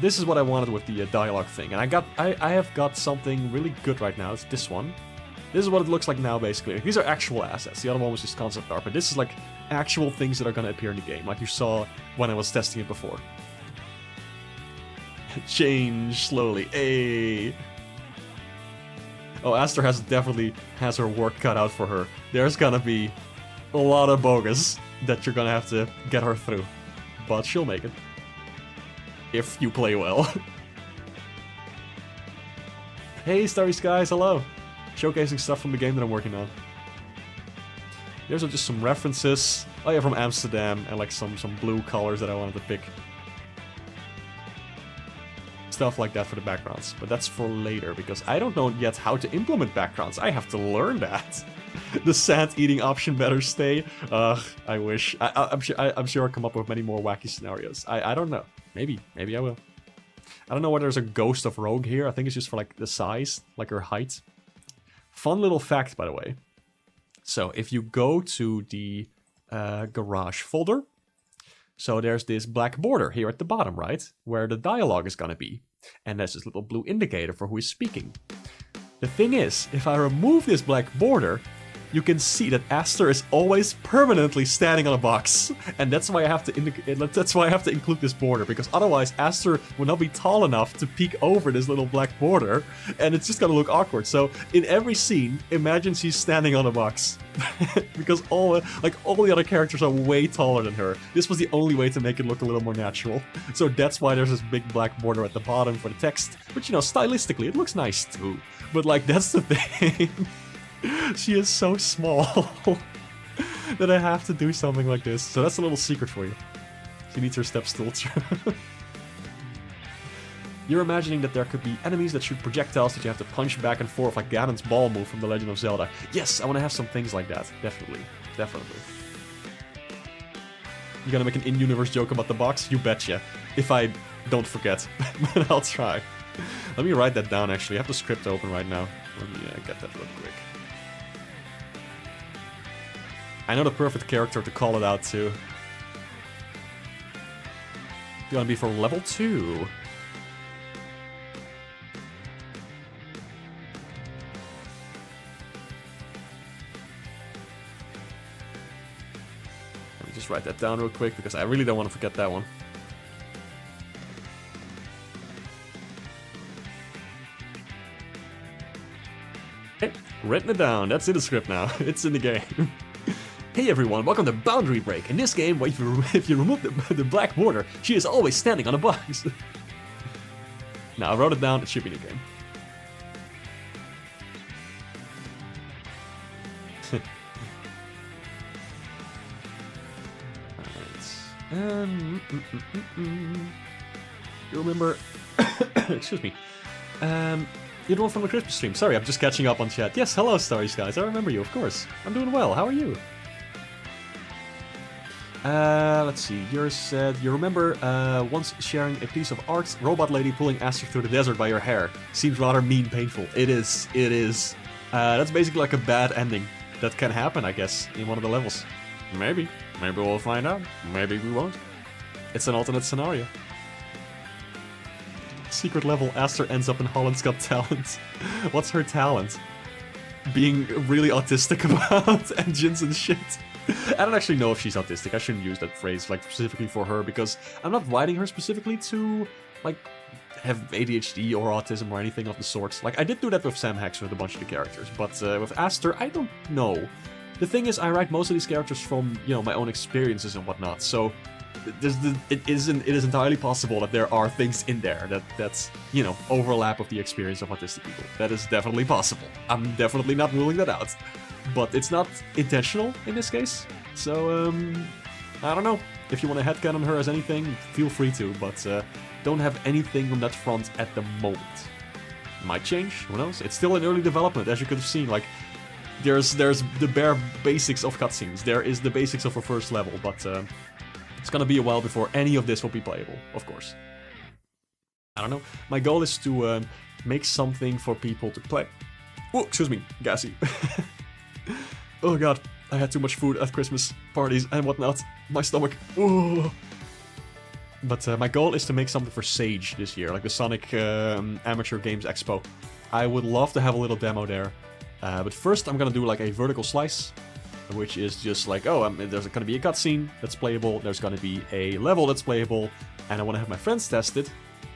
This is what I wanted with the dialogue thing, and I have got something really good right now. It's this one. This is what it looks like now, basically. These are actual assets. The other one was just concept art, but this is like actual things that are gonna appear in the game, like you saw when I was testing it before. Change slowly. Hey. Oh, Aster definitely has her work cut out for her. There's gonna be a lot of bogus that you're gonna have to get her through. But she'll make it. If you play well. Hey, Starry Skies, hello. Showcasing stuff from the game that I'm working on. There's just some references. Oh yeah, from Amsterdam, and like some blue colors that I wanted to pick. Stuff like that for the backgrounds, but that's for later because I don't know yet how to implement backgrounds. I have to learn that. The sand-eating option better stay. I wish. I'm sure I'll come up with many more wacky scenarios. I don't know. Maybe I will. I don't know whether there's a ghost of Rogue here. I think it's just for like the size, like her height. Fun little fact, by the way. So if you go to the garage folder. So there's this black border here at the bottom, right? Where the dialogue is gonna be. And there's this little blue indicator for who is speaking. The thing is, if I remove this black border, you can see that Aster is always permanently standing on a box. And that's why I have to include this border, because otherwise Aster will not be tall enough to peek over this little black border, and it's just gonna look awkward. So in every scene, imagine she's standing on a box. Because all the other characters are way taller than her. This was the only way to make it look a little more natural. So that's why there's this big black border at the bottom for the text. But you know, stylistically, it looks nice too. But like, that's the thing. She is so small that I have to do something like this. So that's a little secret for you. She needs her step stool too. You're imagining that there could be enemies that shoot projectiles that you have to punch back and forth like Ganon's ball move from The Legend of Zelda. Yes, I want to have some things like that. Definitely. Definitely. You gonna make an in-universe joke about the box? You betcha. If I don't forget. But I'll try. Let me write that down, actually. I have the script open right now. Let me get that real quick. I know the perfect character to call it out to. It's gonna be for level 2. Let me just write that down real quick because I really don't want to forget that one. Okay, written it down. That's in the script now. It's in the game. Hey everyone, welcome to Boundary Break. In this game, if you remove the black border, she is always standing on a box. No, I wrote it down. It should be in the game. You remember? Excuse me. You're the one from the Christmas stream. Sorry, I'm just catching up on chat. Yes, hello, Starry Skies. I remember you, of course. I'm doing well. How are you? Let's see. Yours said, you remember once sharing a piece of art, robot lady pulling Aster through the desert by your hair. Seems rather mean, painful. It is. It is. That's basically like a bad ending that can happen, I guess, in one of the levels. Maybe. Maybe we'll find out. Maybe we won't. It's an alternate scenario. Secret level, Aster ends up in Holland's Got Talent. What's her talent? Being really autistic about engines and shit. I don't actually know if she's autistic. I shouldn't use that phrase like specifically for her because I'm not writing her specifically to like have ADHD or autism or anything of the sorts. Like I did do that with Sam Hex with a bunch of the characters, but with Aster, I don't know. The thing is, I write most of these characters from, you know, my own experiences and whatnot, so it is entirely possible that there are things in there that's, you know, overlap with the experience of autistic people. That is definitely possible. I'm definitely not ruling that out. But it's not intentional in this case, so, I don't know. If you want to headcanon her as anything, feel free to, but don't have anything on that front at the moment. Might change, who knows? It's still in early development, as you could have seen, like, there's the bare basics of cutscenes, there is the basics of a first level, but it's gonna be a while before any of this will be playable, of course. I don't know. My goal is to make something for people to play. Oh, excuse me, gassy. Oh god, I had too much food at Christmas parties and whatnot. My stomach. Oh. But my goal is to make something for Sage this year, like the Sonic Amateur Games Expo. I would love to have a little demo there. But first I'm gonna do like a vertical slice, which is just like, oh, there's gonna be a cutscene that's playable, there's gonna be a level that's playable, and I wanna have my friends test it,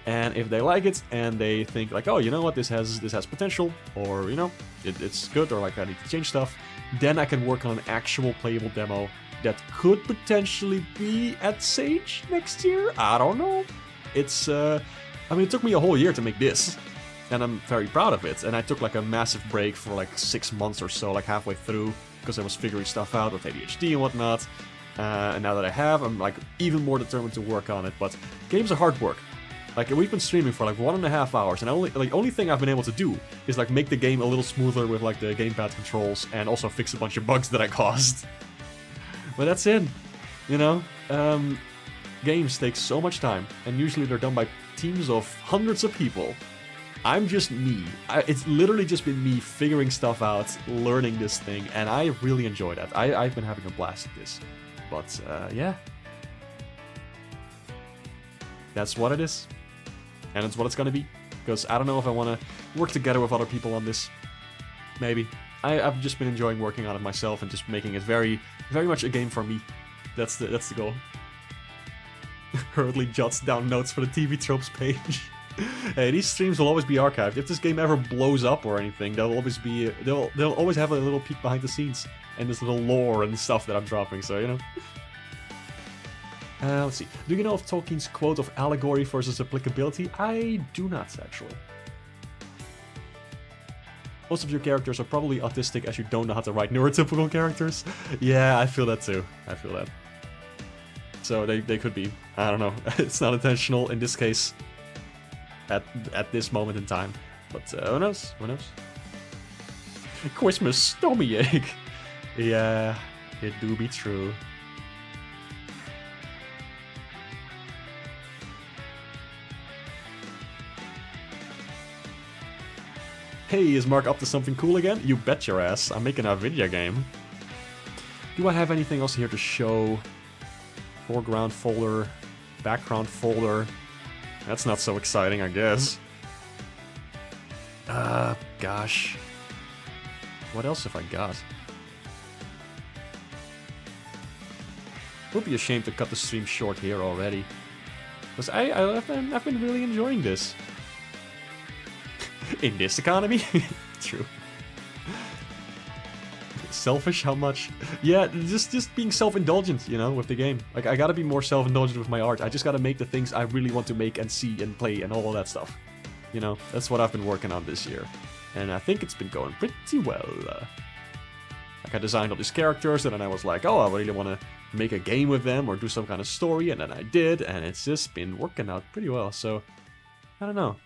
and if they like it, and they think like, oh, you know what, this has potential, or, you know, it's good, or like I need to change stuff, then I can work on an actual playable demo that could potentially be at Sage next year? I don't know. It's, I mean, it took me a whole year to make this. And I'm very proud of it, and I took like a massive break for like 6 months or so, like halfway through, because I was figuring stuff out with ADHD and whatnot, and now that I have, I'm like even more determined to work on it, but games are hard work. Like, we've been streaming for like 1.5 hours, and only thing I've been able to do is like make the game a little smoother with like the gamepad controls, and also fix a bunch of bugs that I caused. But that's it, you know? Games take so much time, and usually they're done by teams of hundreds of people. I'm just me. It's literally just been me figuring stuff out, learning this thing, and I really enjoy that. I've been having a blast at this. But, yeah. That's what it is. And it's what it's gonna be. Because I don't know if I want to work together with other people on this. Maybe. I've just been enjoying working on it myself and just making it very, very much a game for me. That's the goal. Hurriedly jots down notes for the TV Tropes page. Hey, these streams will always be archived. If this game ever blows up or anything, they'll always be they'll always have a little peek behind the scenes and this little lore and stuff that I'm dropping. So, you know. Let's see. Do you know of Tolkien's quote of allegory versus applicability? I do not, actually. Most of your characters are probably autistic as you don't know how to write neurotypical characters. Yeah, I feel that too. I feel that. So they could be. I don't know. It's not intentional in this case. At this moment in time. But who knows? Who knows? Christmas stomach ache. Yeah, it do be true. Hey, is Mark up to something cool again? You bet your ass. I'm making a video game. Do I have anything else here to show? Foreground folder, background folder. That's not so exciting, I guess. Gosh. What else have I got? Would be a shame to cut the stream short here already. Because I've been really enjoying this. In this economy? True. Selfish, how much? Yeah, just being self-indulgent, you know, with the game. Like, I gotta be more self-indulgent with my art. I just gotta make the things I really want to make and see and play and all of that stuff. You know, that's what I've been working on this year. And I think it's been going pretty well. Like, I designed all these characters, and then I was like, oh, I really want to make a game with them or do some kind of story, and then I did, and it's just been working out pretty well. So, I don't know.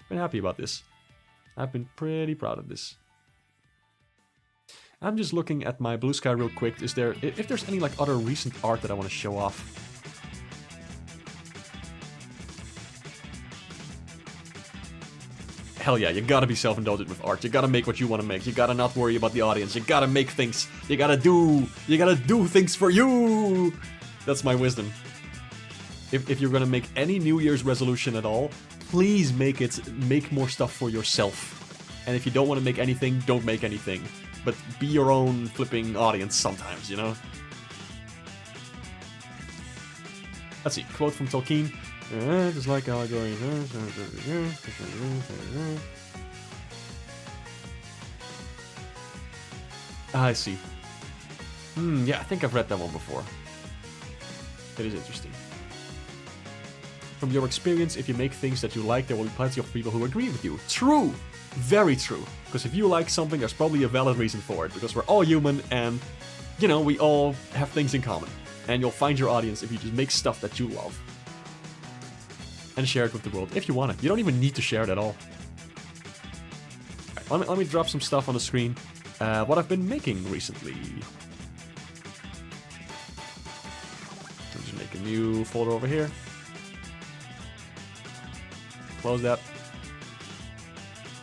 Been happy about this. I've been pretty proud of this. I'm just looking at my Blue Sky real quick. Is there, if there's any like other recent art that I want to show off? Hell yeah, you gotta be self-indulgent with art. You gotta make what you want to make. You gotta not worry about the audience. You gotta make things. You gotta do things for you. That's my wisdom. If you're gonna make any New Year's resolution at all, please make more stuff for yourself. And if you don't want to make anything, don't make anything. But be your own flipping audience sometimes, you know? Let's see, quote from Tolkien. Just like allegory. I see. Yeah, I think I've read that one before. It is interesting. From your experience, if you make things that you like, there will be plenty of people who agree with you. True! Very true. Because if you like something, there's probably a valid reason for it. Because we're all human and, you know, we all have things in common. And you'll find your audience if you just make stuff that you love. And share it with the world if you want it. You don't even need to share it at all. Right, let me drop some stuff on the screen. What I've been making recently. I'll just make a new folder over here. Close that.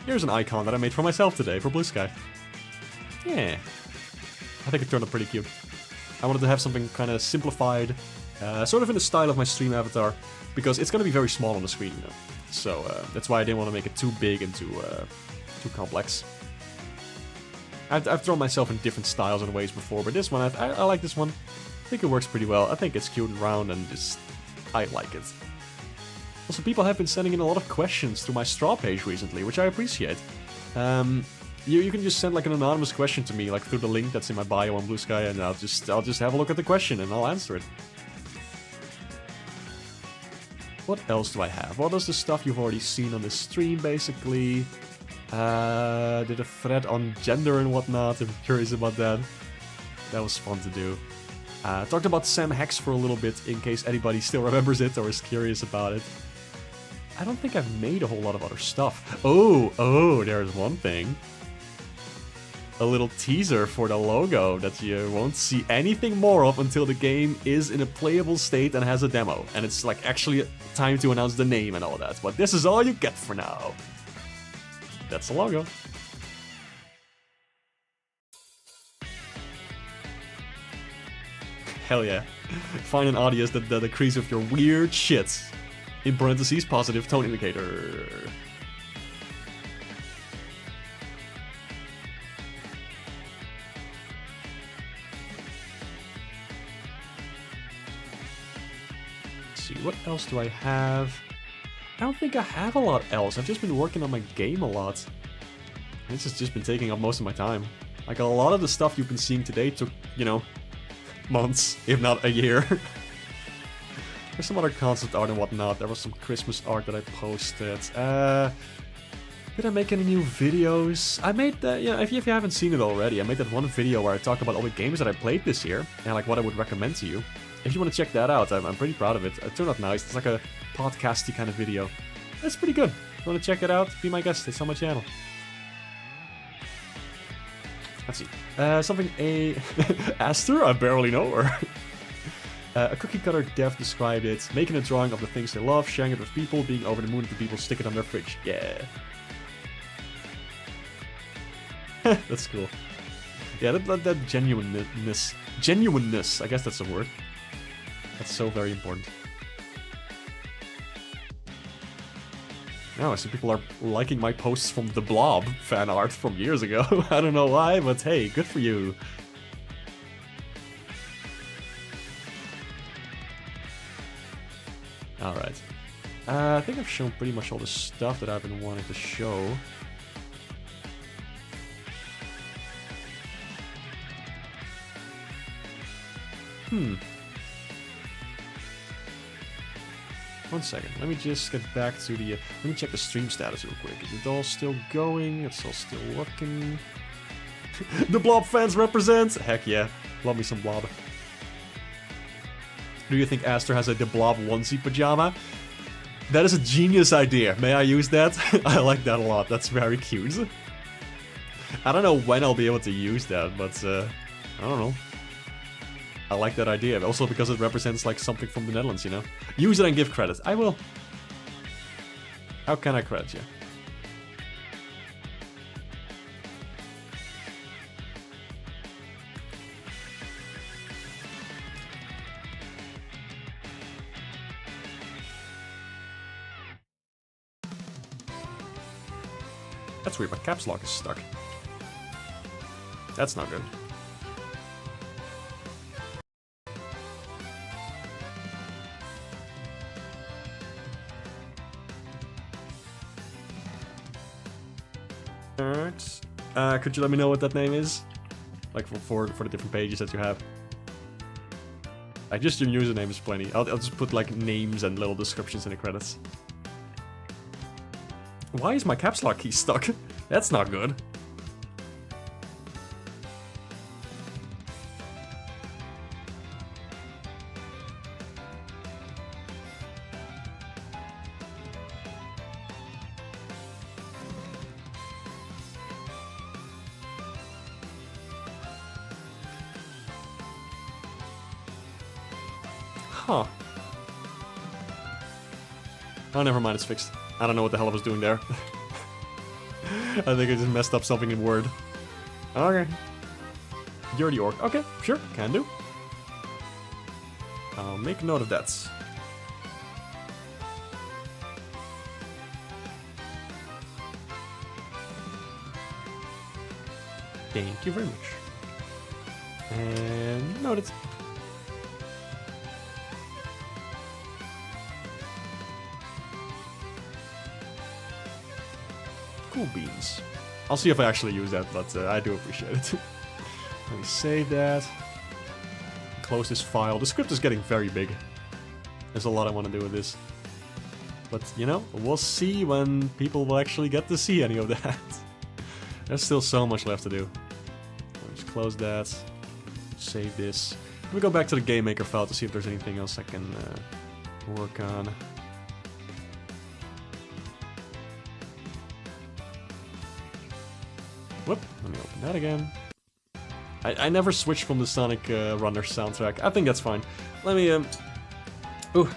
Here's an icon that I made for myself today for Blue Sky. Yeah. I think it turned out pretty cute. I wanted to have something kind of simplified, sort of in the style of my stream avatar, because it's going to be very small on the screen, you know. So that's why I didn't want to make it too big and too complex. I've thrown myself in different styles and ways before, but this one, I like this one. I think it works pretty well. I think it's cute and round and just, I like it. Also, people have been sending in a lot of questions through my straw page recently, which I appreciate. You can just send like an anonymous question to me, like through the link that's in my bio on Blue Sky, and I'll just have a look at the question and I'll answer it. What else do I have? What is the stuff you've already seen on the stream, basically? Did a thread on gender and whatnot. I'm curious about that. That was fun to do. Talked about Sam Hex for a little bit, in case anybody still remembers it or is curious about it. I don't think I've made a whole lot of other stuff. Oh, there's one thing. A little teaser for the logo that you won't see anything more of until the game is in a playable state and has a demo. And it's like actually time to announce the name and all that. But this is all you get for now. That's the logo. Hell yeah. Find an audience that agrees with your weird shit. In parentheses, positive tone indicator. Let's see, what else do I have? I don't think I have a lot else. I've just been working on my game a lot. This has just been taking up most of my time. Like, a lot of the stuff you've been seeing today took, you know, months, if not a year. There's some other concept art and whatnot. There was some Christmas art that I posted. Did I make any new videos? I made that, yeah, if you haven't seen it already, I made that one video where I talked about all the games that I played this year, and like what I would recommend to you. If you want to check that out, I'm pretty proud of it. It turned out nice. It's like a podcasty kind of video. It's pretty good. If you want to check it out, be my guest. It's on my channel. Let's see. Something Aster? I barely know her. A cookie cutter dev described it. Making a drawing of the things they love, sharing it with people, being over the moon to people, stick it on their fridge. Yeah. That's cool. Yeah, that genuineness. Genuineness, I guess that's a word. That's so very important. Now I see people are liking my posts from The Blob fan art from years ago. I don't know why, but hey, good for you. Alright. I think I've shown pretty much all the stuff that I've been wanting to show. 1 second. Let me just get back to the... let me check the stream status real quick. Is it all still going? It's all still working. The Blob fans represent! Heck yeah. Love me some Blob. Do you think Aster has a The Blob onesie pajama? That is a genius idea. May I use that? I like that a lot. That's very cute. I don't know when I'll be able to use that, but I don't know. I like that idea. Also because it represents like something from the Netherlands, you know? Use it and give credit. I will. How can I credit you? That's weird, my caps lock is stuck. That's not good. Alright. Could you let me know what that name is? Like for the different pages that you have. Just your username is plenty. I'll just put like names and little descriptions in the credits. Why is my caps lock key stuck? That's not good. Huh. Oh, never mind, it's fixed. I don't know what the hell I was doing there. I think I just messed up something in Word. Okay. You're the orc. Okay, sure, can do. I'll make note of that. Thank you very much. And noted. Cool beans. I'll see if I actually use that, but I do appreciate it. Let me save that. Close this file. The script is getting very big. There's a lot I want to do with this. But, you know, we'll see when people will actually get to see any of that. There's still so much left to do. Let's close that. Save this. Let me go back to the GameMaker file to see if there's anything else I can work on. Whoop, let me open that again. I never switched from the Sonic Runner soundtrack. I think that's fine. Let me, ooh.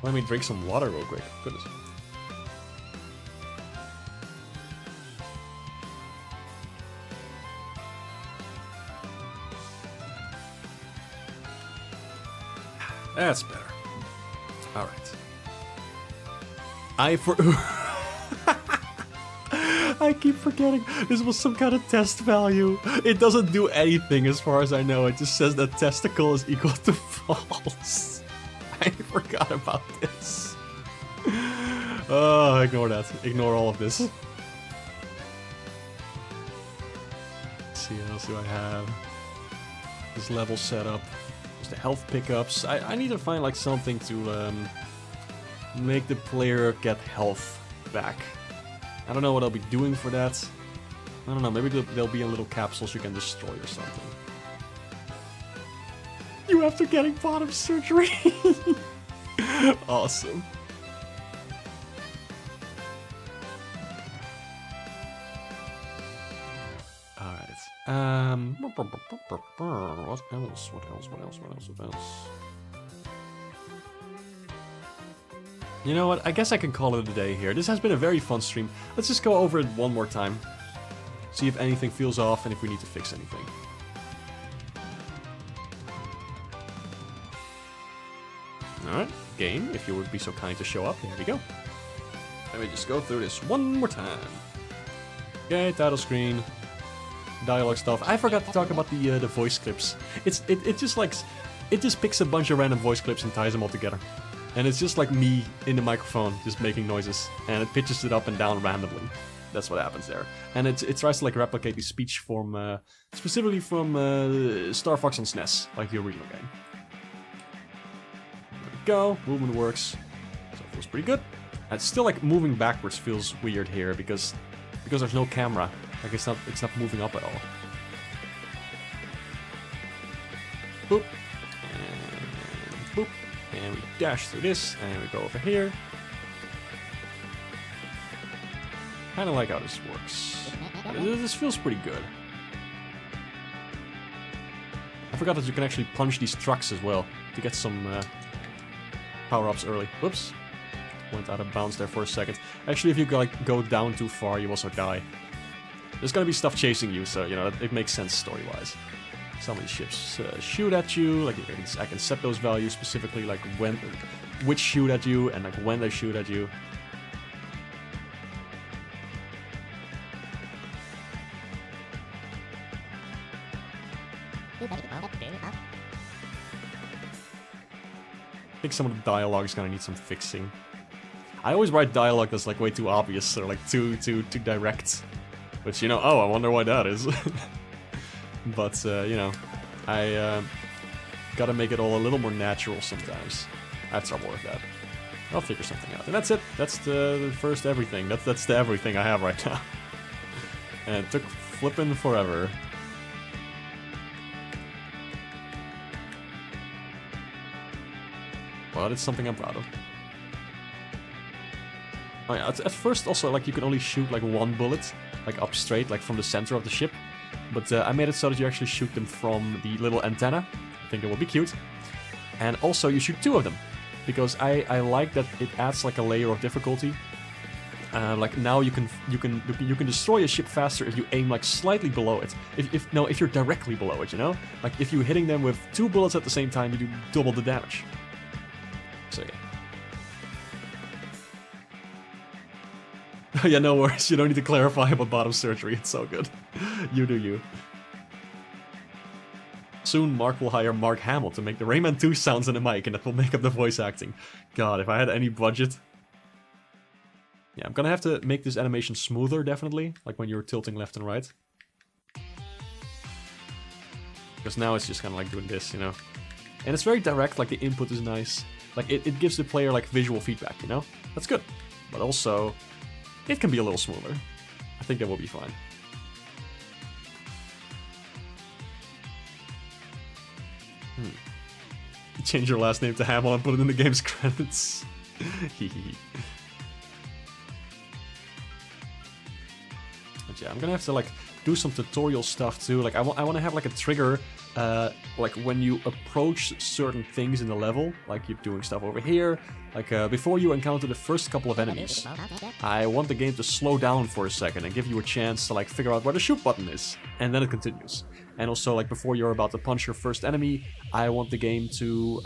Let me drink some water real quick. Goodness. That's better. Alright. I keep forgetting. This was some kind of test value. It doesn't do anything as far as I know. It just says that testicle is equal to false. I forgot about this. Oh, ignore that. Ignore all of this. Let's see what else do I have. This level setup. There's the health pickups. I need to find like something to make the player get health back. I don't know what I'll be doing for that. I don't know, maybe there'll be a little capsules you can destroy or something. You after getting bottom surgery! Awesome. Alright. What else? You know what? I guess I can call it a day here. This has been a very fun stream. Let's just go over it one more time. See if anything feels off and if we need to fix anything. Alright, game, if you would be so kind to show up. There we go. Let me just go through this one more time. Okay, title screen. Dialogue stuff. I forgot to talk about the voice clips. It just picks a bunch of random voice clips and ties them all together. And it's just like me in the microphone, just making noises, and it pitches it up and down randomly. That's what happens there. And it tries to like replicate the speech from, specifically from Star Fox on SNES, like the original game. go. Movement works. So it feels pretty good. And still, like, moving backwards feels weird here because there's no camera. Like, it's not moving up at all. Boop. And boop. And we dash through this, and we go over here. Kinda like how this works. This feels pretty good. I forgot that you can actually punch these trucks as well to get some power-ups early. Whoops. Went out of bounds there for a second. Actually, if you go down too far, you also die. There's gonna be stuff chasing you, so, you know, it makes sense story-wise. Some of these ships shoot at you, like I can set those values specifically, like which shoot at you and like when they shoot at you. I think some of the dialogue is gonna need some fixing. I always write dialogue that's like way too obvious or like too direct. Which, you know, oh, I wonder why that is. But, you know, I gotta make it all a little more natural sometimes. I have trouble with that. I'll figure something out. And that's it. That's the first everything. That's the everything I have right now. And it took flippin' forever. Well, it's something I'm proud of. Oh yeah, at first also, like, you can only shoot, like, one bullet, like, up straight, like, from the center of the ship. But I made it so that you actually shoot them from the little antenna. I think it will be cute. And also, you shoot two of them. Because I like that it adds, like, a layer of difficulty. Like, now you can destroy a ship faster if you aim, like, slightly below it. If you're directly below it, you know? Like, if you're hitting them with two bullets at the same time, you do double the damage. So, yeah. Yeah, no worries. You don't need to clarify about bottom surgery. It's so good. You do you. Soon, Mark will hire Mark Hamill to make the Rayman 2 sounds in the mic, and that will make up the voice acting. God, if I had any budget. Yeah, I'm gonna have to make this animation smoother, definitely. Like when you're tilting left and right. Because now it's just kind of like doing this, you know. And it's very direct, like the input is nice. Like, it gives the player, like, visual feedback, you know? That's good. But also, it can be a little smoother. I think that will be fine. Change your last name to Hamill and put it in the game's credits. But yeah, I'm gonna have to, like, do some tutorial stuff too. Like, I want to have, like, a trigger, like, when you approach certain things in the level, like you're doing stuff over here, like, before you encounter the first couple of enemies, I want the game to slow down for a second and give you a chance to, like, figure out where the shoot button is, and then it continues. And also, like, before you're about to punch your first enemy, I want the game to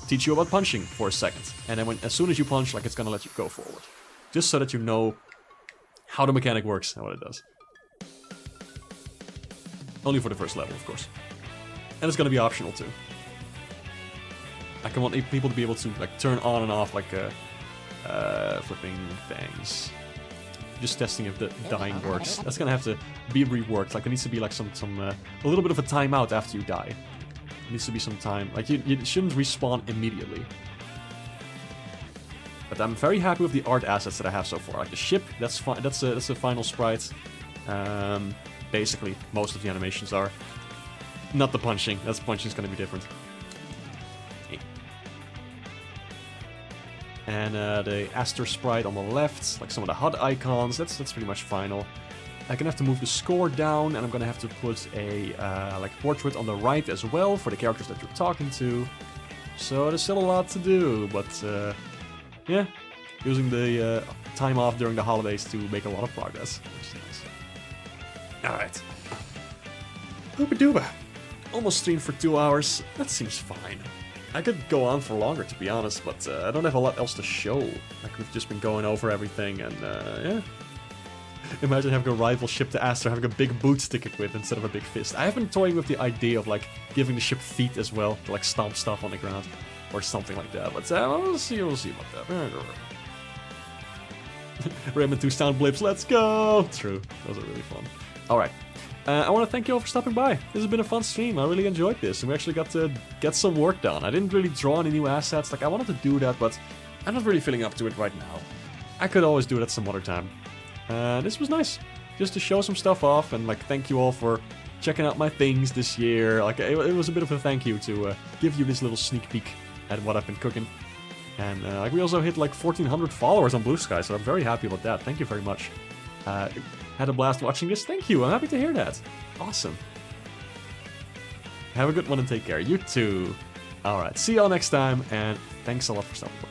teach you about punching for a second, and then as soon as you punch, like, it's gonna let you go forward, just so that you know how the mechanic works and what it does. Only for the first level, of course. And it's gonna be optional too. I want people to be able to, like, turn on and off, like, flipping things. Just testing if the dying works. That's gonna have to be reworked. Like, there needs to be, like, a little bit of a timeout after you die. There needs to be some time. Like, you shouldn't respawn immediately. But I'm very happy with the art assets that I have so far. Like, the ship, that's fine. That's a final sprite. Basically, most of the animations are. Not the punching. That's punching's gonna be different. And the Aster sprite on the left, like some of the HUD icons, that's pretty much final. I'm gonna have to move the score down, and I'm gonna have to put a like, portrait on the right as well for the characters that you're talking to. So there's still a lot to do, but yeah, using the time off during the holidays to make a lot of progress, which is nice. Alright. Ooba-dooba. Almost streamed for 2 hours. That seems fine. I could go on for longer, to be honest, but I don't have a lot else to show. Like, we've just been going over everything, and yeah. Imagine having a rival ship to Aster, having a big boot to kick it with instead of a big fist. I have been toying with the idea of, like, giving the ship feet as well, to, like, stomp stuff on the ground. Or something like that, but we'll see about that. Rayman 2 sound blips, let's go! True, those are really fun. Alright, I want to thank you all for stopping by. This has been a fun stream. I really enjoyed this, and we actually got to get some work done. I didn't really draw any new assets. Like, I wanted to do that, but I'm not really feeling up to it right now. I could always do that some other time. This was nice. Just to show some stuff off, and like, thank you all for checking out my things this year. Like, it was a bit of a thank you to give you this little sneak peek at what I've been cooking. And like, we also hit like 1,400 followers on Blue Sky, so I'm very happy about that. Thank you very much. Had a blast watching this. Thank you. I'm happy to hear that. Awesome. Have a good one and take care. You too. Alright, see y'all next time, and thanks a lot for stopping by.